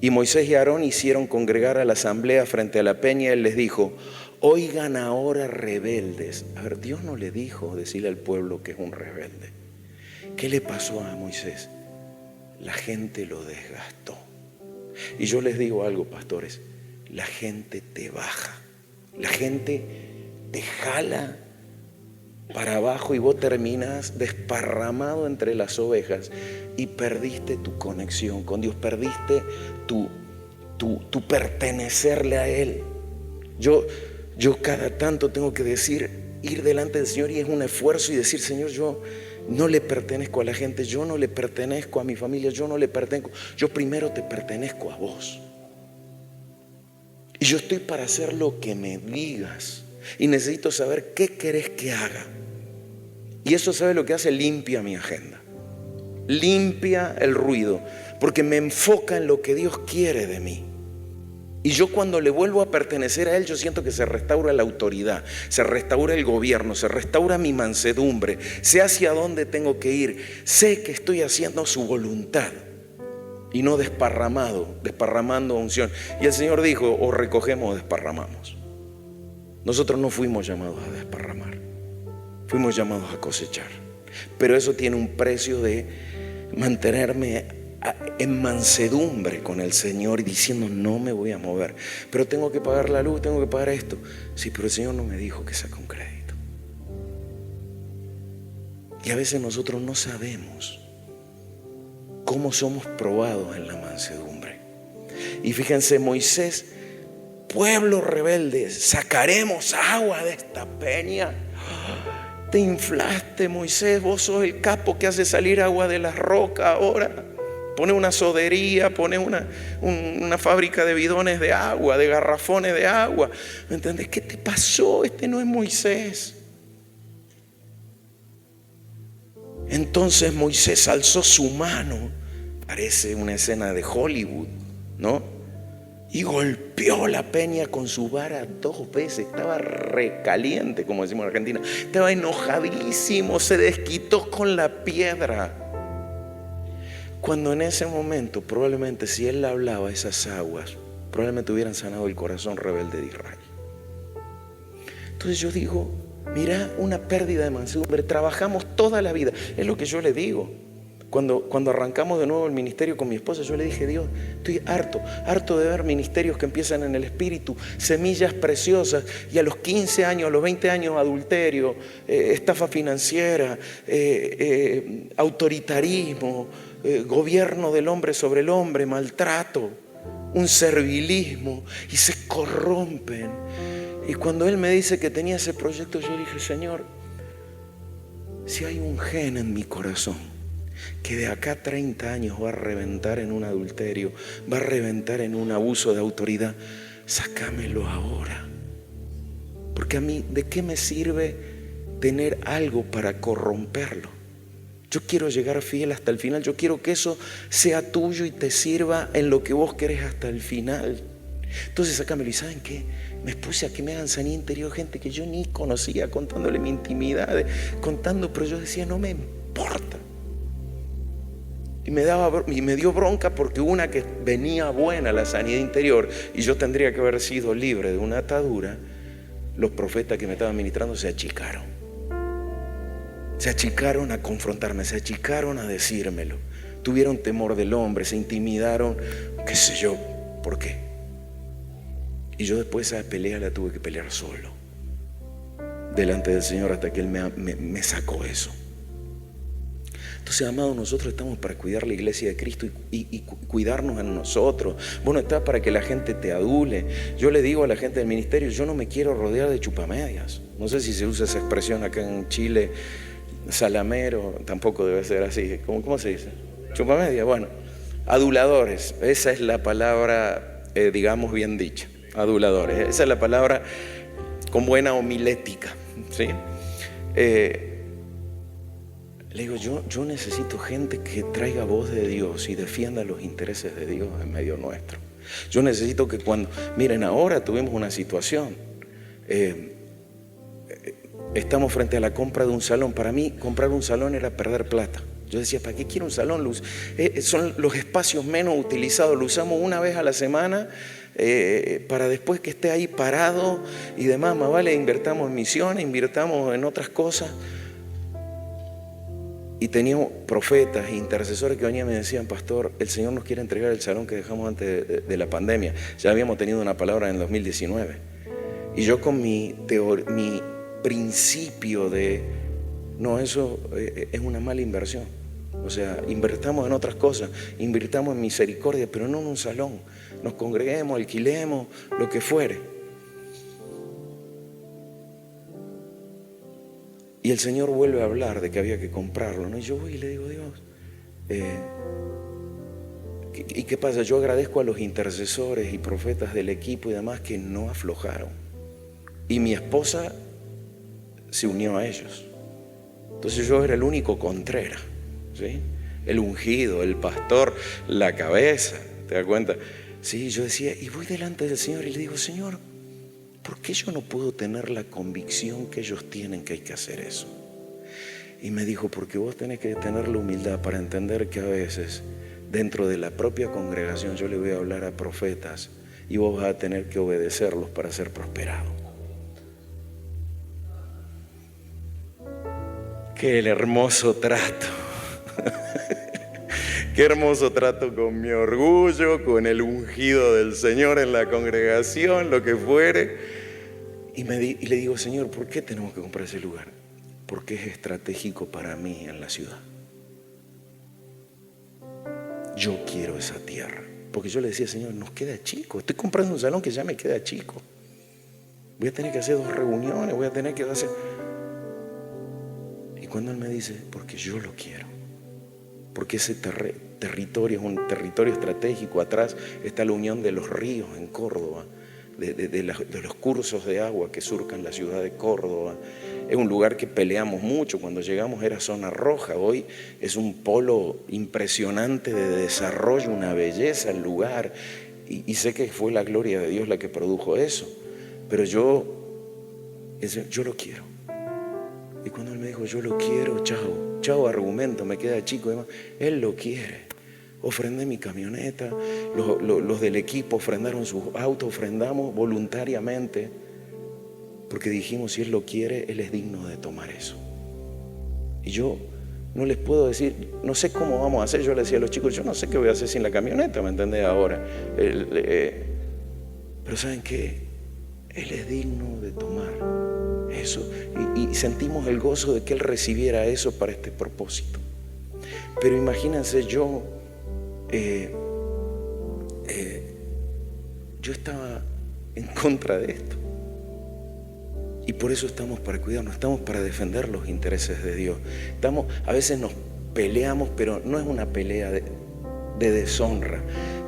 Y Moisés y Aarón hicieron congregar a la asamblea frente a la peña y él les dijo, oigan ahora rebeldes. A ver, Dios no le dijo decirle al pueblo que es un rebelde. ¿Qué le pasó a Moisés? La gente lo desgastó. Y yo les digo algo, pastores, la gente te baja, la gente te jala para abajo y vos terminás desparramado entre las ovejas y perdiste tu conexión con Dios, perdiste tu pertenecerle a Él. Yo cada tanto tengo que ir delante del Señor, y es un esfuerzo, y decir: Señor, yo no le pertenezco a la gente, yo no le pertenezco a mi familia, yo no le pertenezco, yo primero te pertenezco a vos. Y yo estoy para hacer lo que me digas, y necesito saber qué querés que haga. Y eso, ¿sabe lo que hace? Limpia mi agenda, limpia el ruido, porque me enfoca en lo que Dios quiere de mí. Y yo, cuando le vuelvo a pertenecer a Él, yo siento que se restaura la autoridad, se restaura el gobierno, se restaura mi mansedumbre, sé hacia dónde tengo que ir, sé que estoy haciendo su voluntad y no desparramando unción. Y el Señor dijo: o recogemos o desparramamos. Nosotros no fuimos llamados a desparramar, fuimos llamados a cosechar. Pero eso tiene un precio de mantenerme en mansedumbre con el Señor, y diciendo: no me voy a mover, pero tengo que pagar la luz, tengo que pagar esto. Sí, pero el Señor no me dijo que saque un crédito. Y a veces nosotros no sabemos cómo somos probados en la mansedumbre. Y fíjense, Moisés: pueblo rebelde, sacaremos agua de esta peña. Te inflaste, Moisés, vos sos el capo que hace salir agua de la roca ahora. Pone una sodería, pone una fábrica de bidones de agua, de garrafones de agua. ¿Me entendés? ¿Qué te pasó? Este no es Moisés. Entonces Moisés alzó su mano, parece una escena de Hollywood, ¿no? Y golpeó la peña con su vara 2 veces. Estaba recaliente, como decimos en Argentina. Estaba enojadísimo, se desquitó con la piedra. Cuando en ese momento, probablemente, si él hablaba, esas aguas probablemente hubieran sanado el corazón rebelde de Israel. Entonces yo digo: mira, una pérdida de mansedumbre. Trabajamos toda la vida, es lo que yo le digo. Cuando arrancamos de nuevo el ministerio con mi esposa, yo le dije: Dios, estoy harto de ver ministerios que empiezan en el espíritu, semillas preciosas, y a los 15 años, a los 20 años, adulterio, estafa financiera, autoritarismo, gobierno del hombre sobre el hombre, maltrato, un servilismo, y se corrompen. Y cuando él me dice que tenía ese proyecto, yo dije: Señor, si hay un gen en mi corazón que de acá a 30 años va a reventar en un adulterio, va a reventar en un abuso de autoridad, sácamelo ahora. Porque a mí, ¿de qué me sirve tener algo para corromperlo? Yo quiero llegar fiel hasta el final. Yo quiero que eso sea tuyo y te sirva en lo que vos querés hasta el final. Entonces sácamelo. ¿Y saben qué? Me puse a que me hagan sanidad interior gente que yo ni conocía, contándole mi intimidad, pero yo decía: no me importa. Y me dio bronca, porque una que venía buena, la sanidad interior, y yo tendría que haber sido libre de una atadura, los profetas que me estaban ministrando se achicaron. Se achicaron a confrontarme, se achicaron a decírmelo. Tuvieron temor del hombre, se intimidaron, qué sé yo, ¿por qué? Y yo después esa pelea la tuve que pelear solo, delante del Señor, hasta que Él me sacó eso. Entonces, amados, nosotros estamos para cuidar la iglesia de Cristo y cuidarnos a nosotros. Bueno, está para que la gente te adule. Yo le digo a la gente del ministerio: yo no me quiero rodear de chupamedias. No sé si se usa esa expresión acá en Chile, salamero, tampoco debe ser así. ¿Cómo se dice? Chupamedia. Bueno, aduladores, esa es la palabra, digamos, bien dicha. Aduladores, esa es la palabra con buena homilética, ¿sí? Le digo: yo necesito gente que traiga voz de Dios y defienda los intereses de Dios en medio nuestro. Yo necesito que miren, ahora tuvimos una situación. Estamos frente a la compra de un salón. Para mí, comprar un salón era perder plata. Yo decía: ¿para qué quiero un salón? Son los espacios menos utilizados. Lo usamos una vez a la semana, para después que esté ahí parado y demás. Más vale invertamos en misiones, invirtamos en otras cosas. Y teníamos profetas e intercesores que venían y me decían: pastor, el Señor nos quiere entregar el salón que dejamos antes de la pandemia. Ya habíamos tenido una palabra en el 2019. Y yo, con mi principio de, no, eso es una mala inversión. O sea, invertamos en otras cosas, invirtamos en misericordia, pero no en un salón. Nos congreguemos, alquilemos, lo que fuere. Y el Señor vuelve a hablar de que había que comprarlo, ¿no? Y yo voy y le digo, Dios, ¿y qué pasa? Yo agradezco a los intercesores y profetas del equipo y demás que no aflojaron. Y mi esposa se unió a ellos. Entonces yo era el único Contreras, ¿sí? El ungido, el pastor, la cabeza, ¿te das cuenta? Sí, yo decía, y voy delante del Señor y le digo, Señor, ¿por qué yo no puedo tener la convicción que ellos tienen que hay que hacer eso? Y me dijo, porque vos tenés que tener la humildad para entender que a veces dentro de la propia congregación yo le voy a hablar a profetas y vos vas a tener que obedecerlos para ser prosperado. Qué hermoso trato. Qué hermoso trato con mi orgullo, con el ungido del Señor en la congregación, lo que fuere. Y le digo, Señor, ¿por qué tenemos que comprar ese lugar? Porque es estratégico para mí en la ciudad. Yo quiero esa tierra. Porque yo le decía, Señor, nos queda chico. Estoy comprando un salón que ya me queda chico. Voy a tener que hacer 2 reuniones, voy a tener que hacer... Y cuando Él me dice, porque yo lo quiero. Porque ese territorio es un territorio estratégico. Atrás está la unión de los ríos en Córdoba, de los cursos de agua que surcan la ciudad de Córdoba. Es un lugar que peleamos mucho. Cuando llegamos era zona roja. Hoy es un polo impresionante de desarrollo, una belleza el lugar. Y sé que fue la gloria de Dios la que produjo eso. Pero yo lo quiero. Y cuando Él me dijo, yo lo quiero, chao argumento, me queda chico. Además, Él lo quiere. Ofrendé mi camioneta, los del equipo ofrendaron sus autos, ofrendamos voluntariamente, porque dijimos, si Él lo quiere, Él es digno de tomar eso. Y yo no les puedo decir, no sé cómo vamos a hacer. Yo le decía a los chicos, yo no sé qué voy a hacer sin la camioneta, ¿me entendés ahora? Pero ¿saben qué? Él es digno de tomar eso. Y sentimos el gozo de que Él recibiera eso para este propósito. Pero imagínense, yo estaba en contra de esto. Y por eso estamos para cuidarnos, estamos para defender los intereses de Dios. A veces nos peleamos, pero no es una pelea de deshonra.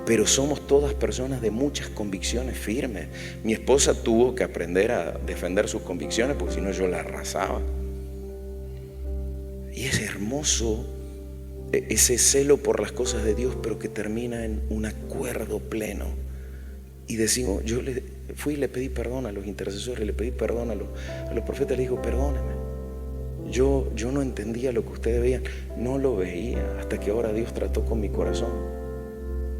Pero somos todas personas de muchas convicciones firmes. Mi esposa tuvo que aprender a defender sus convicciones, porque si no yo la arrasaba. Y es hermoso ese celo por las cosas de Dios, pero que termina en un acuerdo pleno. Y decimos, yo fui y le pedí perdón a los intercesores, le pedí perdón a los profetas, le digo, perdóname. Yo no entendía lo que ustedes veían, no lo veía, hasta que ahora Dios trató con mi corazón.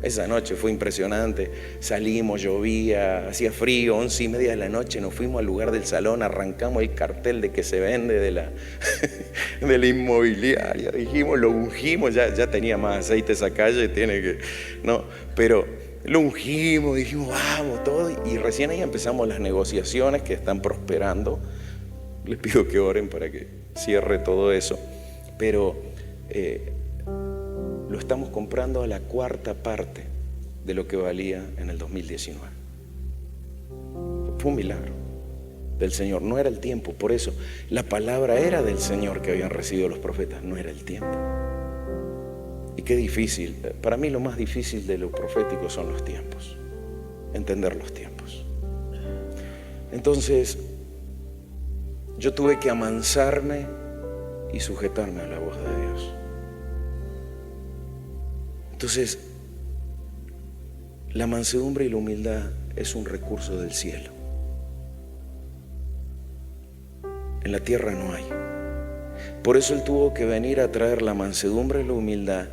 Esa noche fue impresionante, salimos, llovía, hacía frío, 11:30 de la noche, nos fuimos al lugar del salón, arrancamos el cartel de que se vende de la inmobiliaria, dijimos, lo ungimos, ya tenía más aceite esa calle, pero lo ungimos, dijimos, vamos, todo, y recién ahí empezamos las negociaciones que están prosperando. Les pido que oren para que cierre todo eso, pero lo estamos comprando a la 4ª parte de lo que valía en el 2019. Fue un milagro del Señor, no era el tiempo. Por eso la palabra era del Señor que habían recibido los profetas, no era el tiempo. Y qué difícil, para mí lo más difícil de lo profético son los tiempos, entender los tiempos. Entonces yo tuve que amansarme y sujetarme a la voz de Dios. Entonces, la mansedumbre y la humildad es un recurso del cielo. En la tierra no hay. Por eso Él tuvo que venir a traer la mansedumbre y la humildad.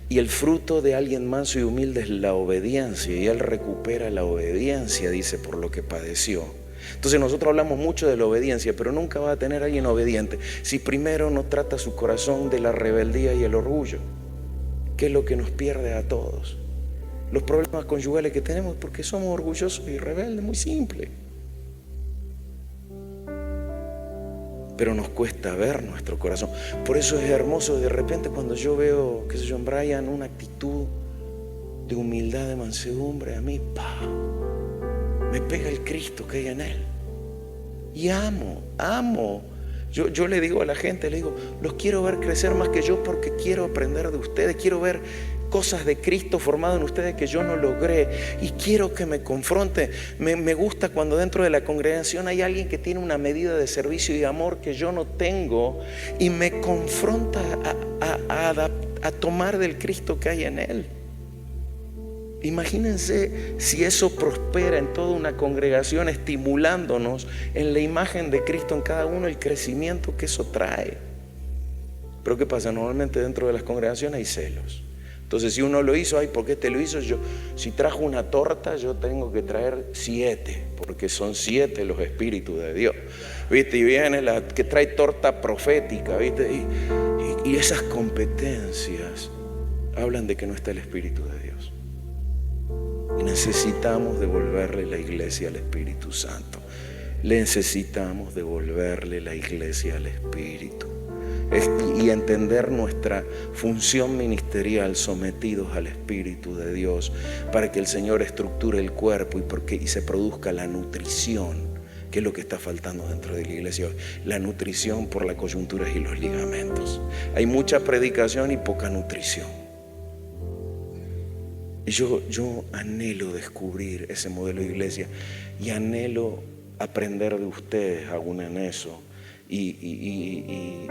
Y el fruto de alguien manso y humilde es la obediencia. Y Él recupera la obediencia, dice, por lo que padeció. Entonces nosotros hablamos mucho de la obediencia, pero nunca va a tener a alguien obediente si primero no trata su corazón de la rebeldía y el orgullo, que es lo que nos pierde a todos. Los problemas conyugales que tenemos porque somos orgullosos y rebeldes, muy simple. pero nos cuesta ver nuestro corazón. Por eso es hermoso de repente cuando yo veo, qué sé yo, en Brian, una actitud de humildad, de mansedumbre, a mí, me pega el Cristo que hay en él. Y amo. Yo le digo a la gente, le digo, los quiero ver crecer más que yo porque quiero aprender de ustedes, quiero ver cosas de Cristo formado en ustedes que yo no logré y quiero que me confronte. Me gusta cuando dentro de la congregación hay alguien que tiene una medida de servicio y amor que yo no tengo y me confronta a tomar del Cristo que hay en él. Imagínense si eso prospera en toda una congregación, estimulándonos en la imagen de Cristo en cada uno, el crecimiento que eso trae. Pero ¿qué pasa? Normalmente dentro de las congregaciones hay celos. Entonces si uno lo hizo, ay, ¿por qué te lo hizo? Si trajo una torta, yo tengo que traer 7, porque son 7 los espíritus de Dios, ¿viste? Y viene la que trae torta profética, ¿viste? Y esas competencias hablan de que no está el Espíritu de Dios. Y necesitamos devolverle la iglesia al Espíritu Santo. Necesitamos devolverle la iglesia al Espíritu. Y entender nuestra función ministerial sometidos al Espíritu de Dios para que el Señor estructure el cuerpo y se produzca la nutrición, que es lo que está faltando dentro de la iglesia hoy. La nutrición por las coyunturas y los ligamentos. Hay mucha predicación y poca nutrición. Y yo anhelo descubrir ese modelo de iglesia y anhelo aprender de ustedes aún en eso e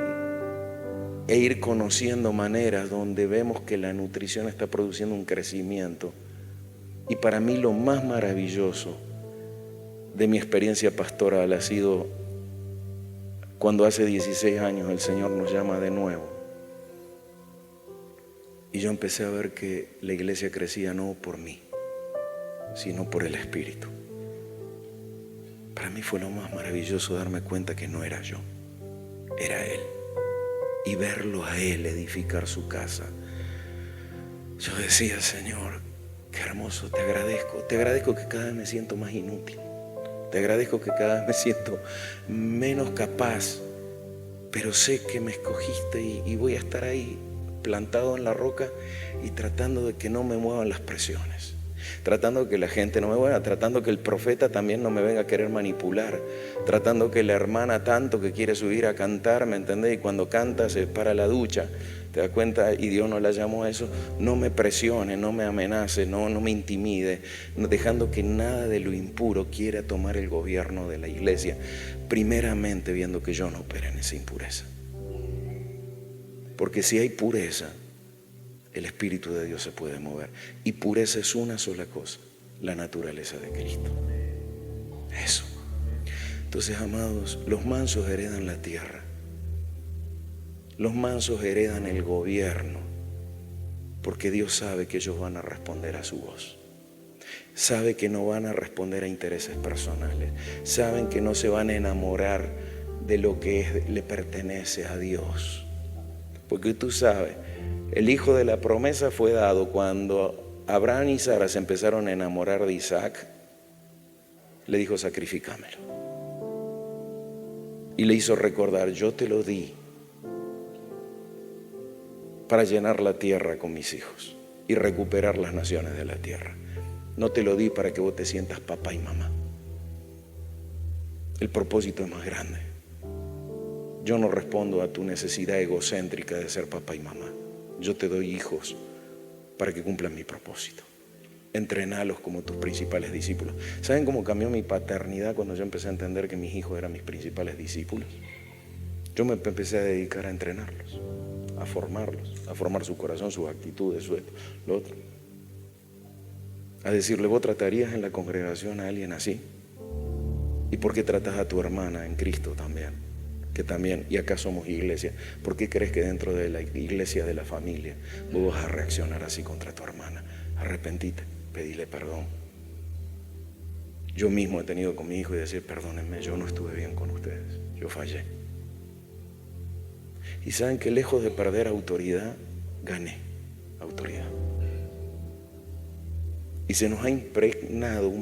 ir conociendo maneras donde vemos que la nutrición está produciendo un crecimiento. Y para mí lo más maravilloso de mi experiencia pastoral ha sido cuando hace 16 años el Señor nos llama de nuevo. Y yo empecé a ver que la iglesia crecía no por mí, sino por el Espíritu. Para mí fue lo más maravilloso darme cuenta que no era yo, era Él. Y verlo a Él edificar su casa. Yo decía, Señor, qué hermoso, te agradezco que cada vez me siento más inútil, te agradezco que cada vez me siento menos capaz, pero sé que me escogiste y voy a estar ahí plantado en la roca y tratando de que no me muevan las presiones, tratando de que la gente no me mueva, tratando que el profeta también no me venga a querer manipular, tratando que la hermana tanto que quiere subir a cantar, ¿me entendés? Y cuando canta se para la ducha, ¿te das cuenta? Y Dios no la llamó a eso. No me presione, no me amenace, no me intimide, dejando que nada de lo impuro quiera tomar el gobierno de la iglesia, primeramente viendo que yo no opere en esa impureza. Porque si hay pureza, el Espíritu de Dios se puede mover. Y pureza es una sola cosa, la naturaleza de Cristo. Eso. Entonces, amados, los mansos heredan la tierra. Los mansos heredan el gobierno, porque Dios sabe que ellos van a responder a su voz. Sabe que no van a responder a intereses personales. Saben que no se van a enamorar de lo que le pertenece a Dios. Porque tú sabes, el hijo de la promesa fue dado cuando Abraham y Sara se empezaron a enamorar de Isaac. Le dijo, sacrifícamelo. Y le hizo recordar, yo te lo di para llenar la tierra con mis hijos y recuperar las naciones de la tierra. No te lo di para que vos te sientas papá y mamá. El propósito es más grande. Yo no respondo a tu necesidad egocéntrica de ser papá y mamá. Yo te doy hijos para que cumplan mi propósito. Entrenalos como tus principales discípulos. ¿Saben cómo cambió mi paternidad cuando yo empecé a entender que mis hijos eran mis principales discípulos? Yo me empecé a dedicar a entrenarlos, a formarlos, a formar su corazón, sus actitudes, su esto, lo otro. A decirle, ¿vos tratarías en la congregación a alguien así? ¿Y por qué tratas a tu hermana en Cristo también? Que también, y acá somos iglesia, ¿por qué crees que dentro de la iglesia de la familia vos vas a reaccionar así contra tu hermana? Arrepentite, pedile perdón. Yo mismo he tenido con mi hijo y decir, perdónenme, yo no estuve bien con ustedes, yo fallé. Y saben que lejos de perder autoridad, gané autoridad. Y se nos ha impregnado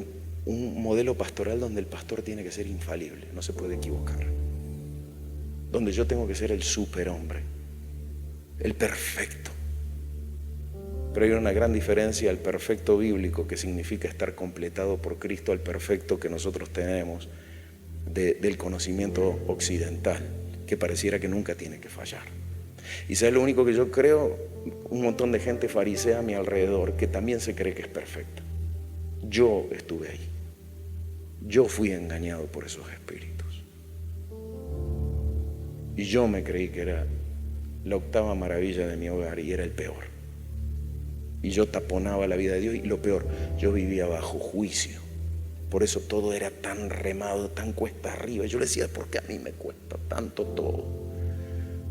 un modelo pastoral donde el pastor tiene que ser infalible, no se puede equivocar. donde yo tengo que ser el superhombre, el perfecto. Pero hay una gran diferencia al perfecto bíblico, que significa estar completado por Cristo, al perfecto que nosotros tenemos del conocimiento occidental, que pareciera que nunca tiene que fallar. Y ¿sabes lo único que yo creo? Un montón de gente farisea a mi alrededor que también se cree que es perfecta. Yo estuve ahí. Yo fui engañado por esos espíritus. Y yo me creí que era la octava maravilla de mi hogar y era el peor. Y yo taponaba la vida de Dios, y lo peor, yo vivía bajo juicio. Por eso todo era tan remado, tan cuesta arriba. Yo le decía, ¿por qué a mí me cuesta tanto todo?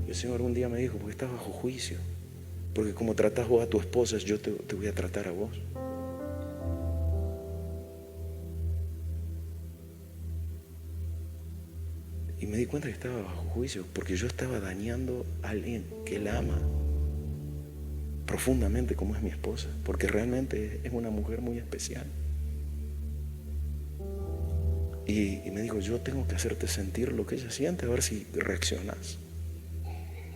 Y el Señor un día me dijo, porque estás bajo juicio. Porque como tratás vos a tu esposa, yo te voy a tratar a vos. Y me di cuenta que estaba bajo juicio, porque yo estaba dañando a alguien que la ama profundamente, como es mi esposa, porque realmente es una mujer muy especial. Y me dijo, yo tengo que hacerte sentir lo que ella siente, a ver si reaccionas.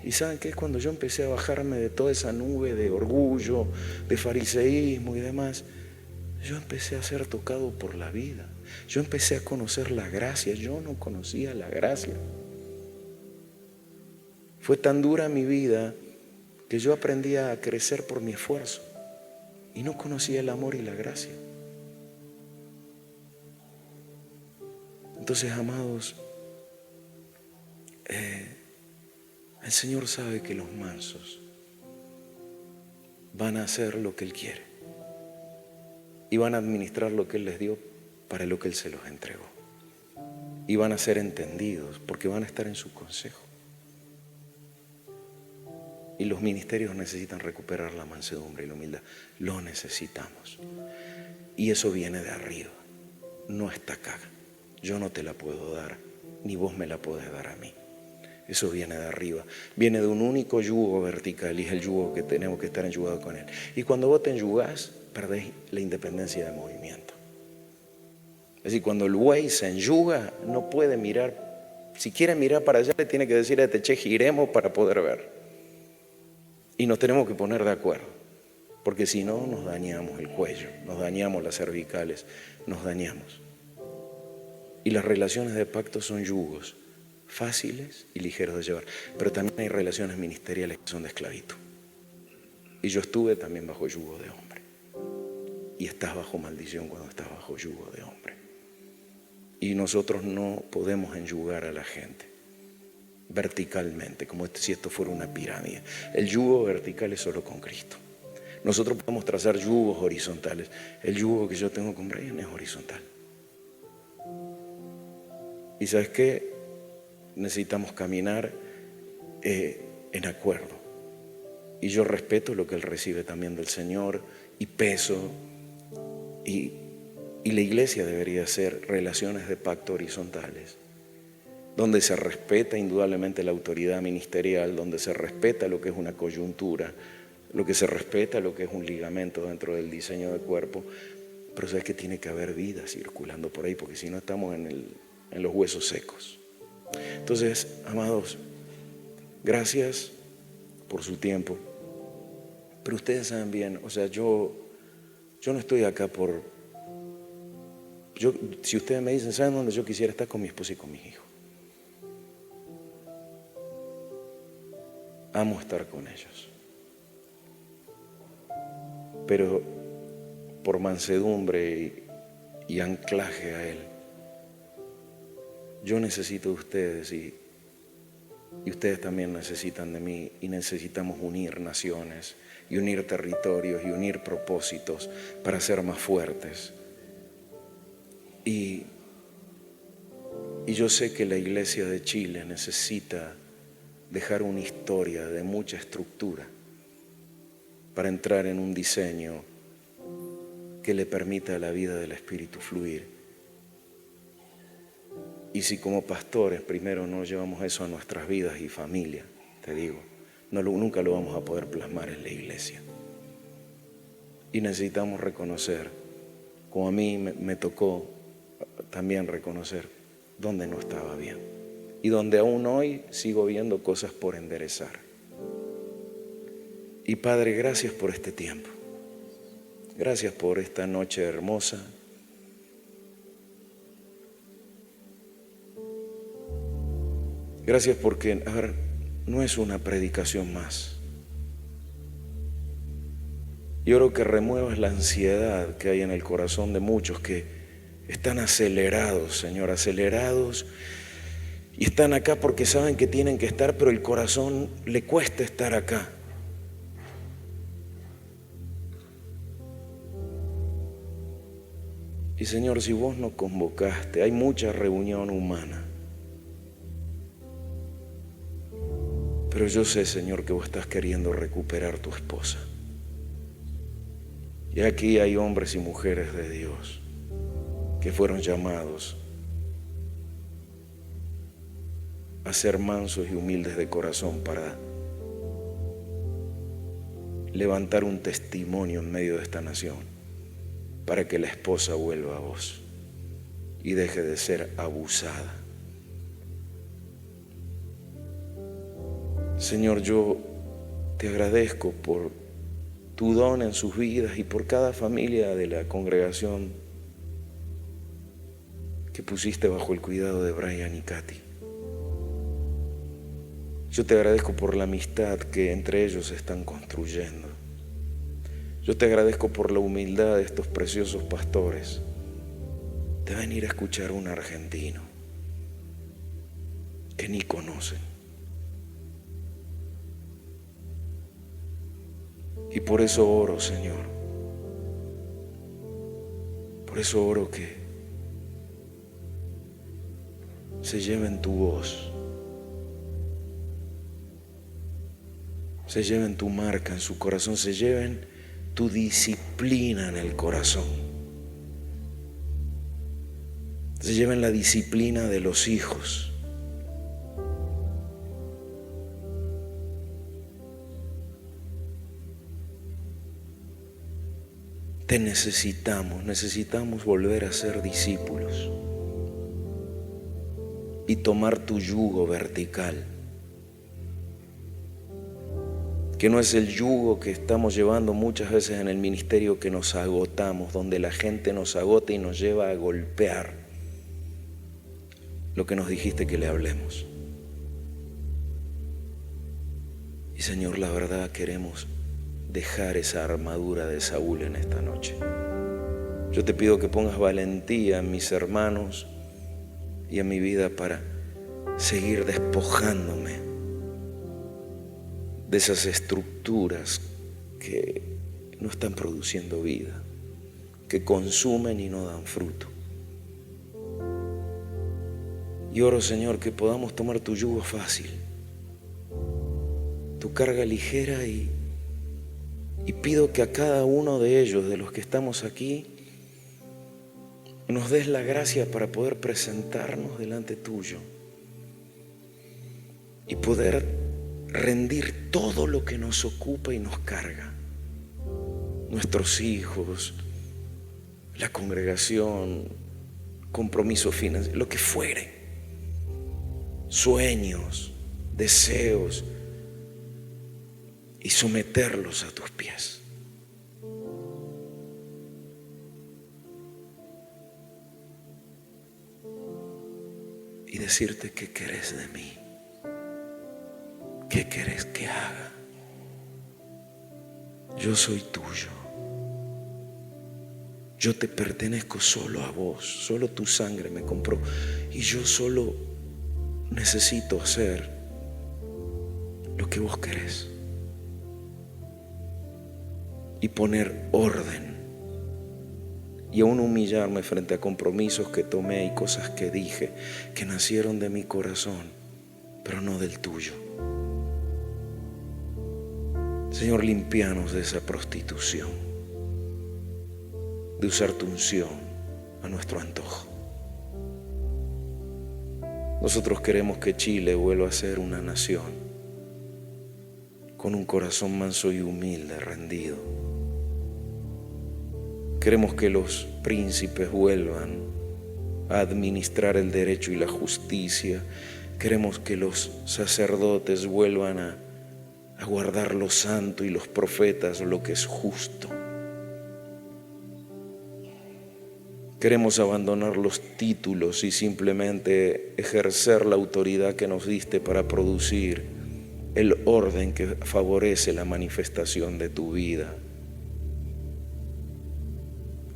Y ¿saben qué? Cuando yo empecé a bajarme de toda esa nube de orgullo, de fariseísmo y demás, yo empecé a ser tocado por la vida. Yo empecé a conocer la gracia. Yo no conocía la gracia. Fue tan dura mi vida que yo aprendí a crecer por mi esfuerzo y no conocía el amor y la gracia. Entonces, amados, el Señor sabe que los mansos van a hacer lo que Él quiere y van a administrar lo que Él les dio para lo que Él se los entregó, y van a ser entendidos porque van a estar en su consejo. Y los ministerios necesitan recuperar la mansedumbre y la humildad. Lo necesitamos. Y eso viene de arriba, no está acá. Yo no te la puedo dar, ni vos me la podés dar a mí. Eso viene de arriba. Viene de un único yugo vertical, y es el yugo que tenemos que estar enyugados con Él. Y cuando vos te enyugás, perdés la independencia de movimiento. Es decir, cuando el buey se enyuga, no puede mirar. Si quiere mirar para allá, le tiene que decir a este che, giremos para poder ver. Y nos tenemos que poner de acuerdo, porque si no nos dañamos el cuello, nos dañamos las cervicales, nos dañamos. Y las relaciones de pacto son yugos fáciles y ligeros de llevar, pero también hay relaciones ministeriales que son de esclavitud. Y yo estuve también bajo yugo de hombre. Y estás bajo maldición cuando estás bajo yugo de hombre. Y nosotros no podemos enyugar a la gente verticalmente, como si esto fuera una pirámide. El yugo vertical es solo con Cristo. Nosotros podemos trazar yugos horizontales. El yugo que yo tengo con Brian es horizontal. ¿Y sabes qué? Necesitamos caminar en acuerdo. Y yo respeto lo que él recibe también del Señor, y peso. Y la iglesia debería ser relaciones de pacto horizontales, donde se respeta indudablemente la autoridad ministerial, donde se respeta lo que es una coyuntura, lo que se respeta lo que es un ligamento dentro del diseño de cuerpo. Pero sabes que tiene que haber vida circulando por ahí, porque si no estamos en los huesos secos. Entonces, amados, gracias por su tiempo. Pero ustedes saben bien, o sea, yo no estoy acá si ustedes me dicen, ¿saben dónde yo quisiera estar? Con mi esposa y con mis hijos. Amo estar con ellos. Pero por mansedumbre y anclaje a Él, yo necesito de ustedes, y ustedes también necesitan de mí, y necesitamos unir naciones y unir territorios y unir propósitos para ser más fuertes. Y yo sé que la iglesia de Chile necesita dejar una historia de mucha estructura para entrar en un diseño que le permita a la vida del Espíritu fluir. Y si como pastores primero no llevamos eso a nuestras vidas y familia, te digo, nunca lo vamos a poder plasmar en la iglesia. Y necesitamos reconocer, como a mí me tocó también reconocer dónde no estaba bien. y donde aún hoy sigo viendo cosas por enderezar. Y Padre, gracias por este tiempo. Gracias por esta noche hermosa. Gracias porque, no es una predicación más. Yo oro que remuevas la ansiedad que hay en el corazón de muchos que están acelerados, Señor, acelerados, y están acá porque saben que tienen que estar, pero el corazón le cuesta estar acá. Y Señor, si vos nos convocaste, hay mucha reunión humana. Pero yo sé, Señor, que vos estás queriendo recuperar tu esposa. Y aquí hay hombres y mujeres de Dios que fueron llamados a ser mansos y humildes de corazón para levantar un testimonio en medio de esta nación, para que la esposa vuelva a vos y deje de ser abusada. Señor, yo te agradezco por tu don en sus vidas y por cada familia de la congregación que pusiste bajo el cuidado de Brian y Katy. Yo te agradezco por la amistad que entre ellos están construyendo. Yo te agradezco por la humildad de estos preciosos pastores de venir a escuchar a un argentino que ni conocen. Y por eso oro, Señor. Por eso oro que se lleven tu voz, se lleven tu marca en su corazón, se lleven tu disciplina en el corazón, se lleven la disciplina de los hijos. Te necesitamos volver a ser discípulos y tomar tu yugo vertical, que no es el yugo que estamos llevando muchas veces en el ministerio, que nos agotamos, donde la gente nos agota y nos lleva a golpear lo que nos dijiste que le hablemos. Y Señor, la verdad queremos dejar esa armadura de Saúl en esta noche. Yo te pido que pongas valentía en mis hermanos y en mi vida para seguir despojándome de esas estructuras que no están produciendo vida, que consumen y no dan fruto. Y oro, Señor, que podamos tomar tu yugo fácil, tu carga ligera, y pido que a cada uno de ellos, de los que estamos aquí, nos des la gracia para poder presentarnos delante tuyo y poder rendir todo lo que nos ocupa y nos carga. Nuestros hijos, la congregación, compromisos financieros, lo que fuere, sueños, deseos, y someterlos a tus pies. Y decirte qué querés de mí, qué querés que haga. Yo soy tuyo. Yo te pertenezco solo a vos, solo tu sangre me compró, y yo solo necesito hacer lo que vos querés y poner orden, y aún humillarme frente a compromisos que tomé y cosas que dije que nacieron de mi corazón, pero no del tuyo. Señor, limpianos de esa prostitución, de usar tu unción a nuestro antojo. Nosotros queremos que Chile vuelva a ser una nación con un corazón manso y humilde, rendido. Queremos que los príncipes vuelvan a administrar el derecho y la justicia. Queremos que los sacerdotes vuelvan a guardar lo santo y los profetas lo que es justo. Queremos abandonar los títulos y simplemente ejercer la autoridad que nos diste para producir el orden que favorece la manifestación de tu vida.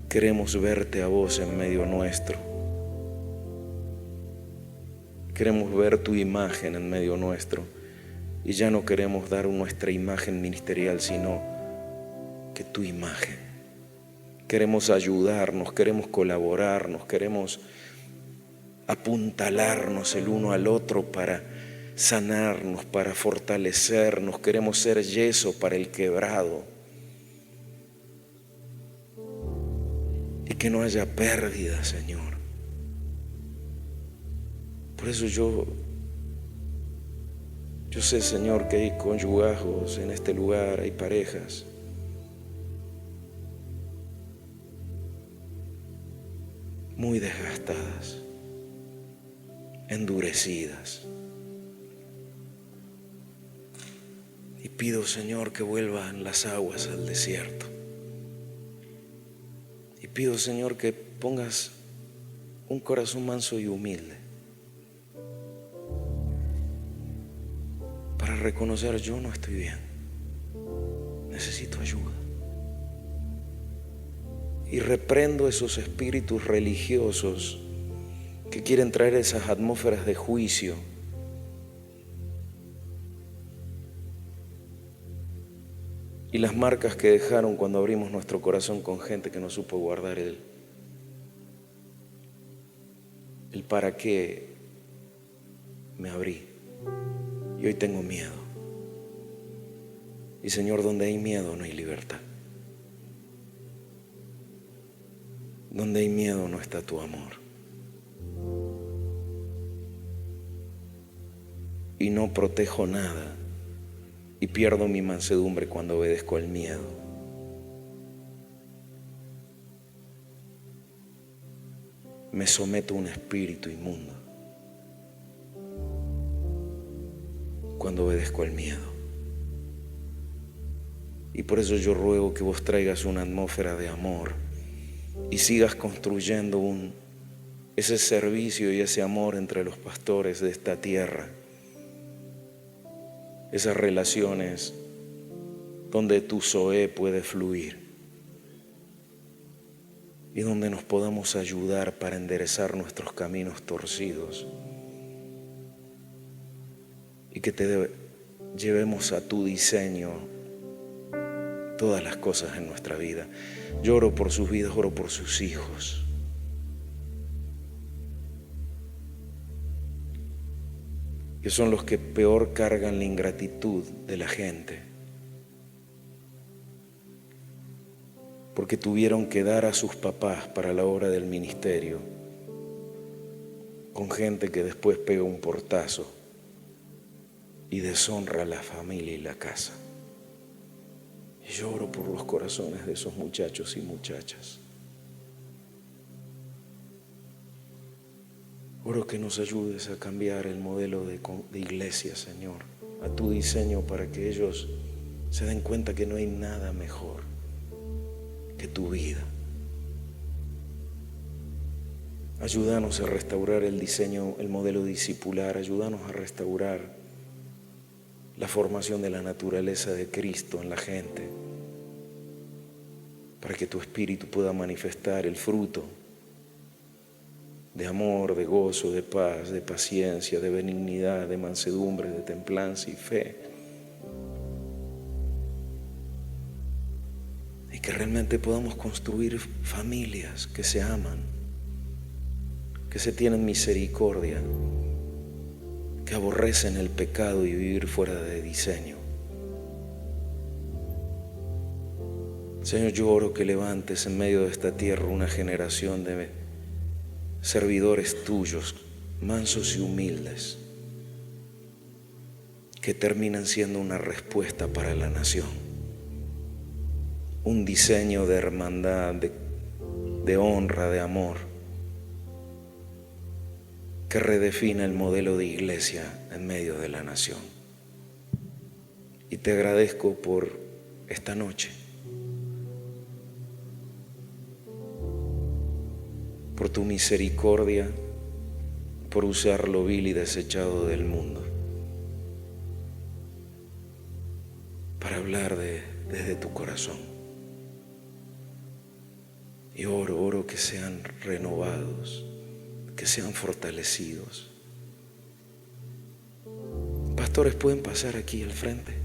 Queremos verte a vos en medio nuestro. Queremos ver tu imagen en medio nuestro. Y ya no queremos dar nuestra imagen ministerial, sino que tu imagen. Queremos ayudarnos, queremos colaborarnos, queremos apuntalarnos el uno al otro para sanarnos, para fortalecernos. Queremos ser yeso para el quebrado. Y que no haya pérdida, Señor. Por eso yo sé, Señor, que hay conyugajos en este lugar, hay parejas muy desgastadas, endurecidas. Y pido, Señor, que vuelvan las aguas al desierto. Y pido, Señor, que pongas un corazón manso y humilde para reconocer: yo no estoy bien, necesito ayuda. Y reprendo esos espíritus religiosos que quieren traer esas atmósferas de juicio. Y las marcas que dejaron cuando abrimos nuestro corazón con gente que no supo guardar el para qué me abrí. Y hoy tengo miedo. Y Señor, donde hay miedo no hay libertad. Donde hay miedo no está tu amor. Y no protejo nada y pierdo mi mansedumbre cuando obedezco al miedo. Me someto a un espíritu inmundo cuando obedezco al miedo. Y por eso yo ruego que vos traigas una atmósfera de amor y sigas construyendo ese servicio y ese amor entre los pastores de esta tierra. Esas relaciones donde tu Zoé puede fluir y donde nos podamos ayudar para enderezar nuestros caminos torcidos y que te llevemos a tu diseño todas las cosas en nuestra vida. Yo oro por sus vidas, oro por sus hijos. Que son los que peor cargan la ingratitud de la gente, porque tuvieron que dar a sus papás para la obra del ministerio, con gente que después pega un portazo y deshonra a la familia y la casa. Y yo oro por los corazones de esos muchachos y muchachas. Oro que nos ayudes a cambiar el modelo de iglesia, Señor, a tu diseño, para que ellos se den cuenta que no hay nada mejor que tu vida. Ayúdanos a restaurar el diseño, el modelo discipular. Ayúdanos a restaurar la formación de la naturaleza de Cristo en la gente, para que tu Espíritu pueda manifestar el fruto de amor, de gozo, de paz, de paciencia, de benignidad, de mansedumbre, de templanza y fe. Y que realmente podamos construir familias que se aman, que se tienen misericordia, que aborrecen el pecado y vivir fuera de diseño. Señor, yo oro que levantes en medio de esta tierra una generación de servidores tuyos, mansos y humildes, que terminan siendo una respuesta para la nación, un diseño de hermandad, de honra, de amor, que redefina el modelo de iglesia en medio de la nación. Y te agradezco por esta noche, por tu misericordia, por usar lo vil y desechado del mundo para hablar desde tu corazón. Y oro que sean renovados, que sean fortalecidos. Pastores, pueden pasar aquí al frente.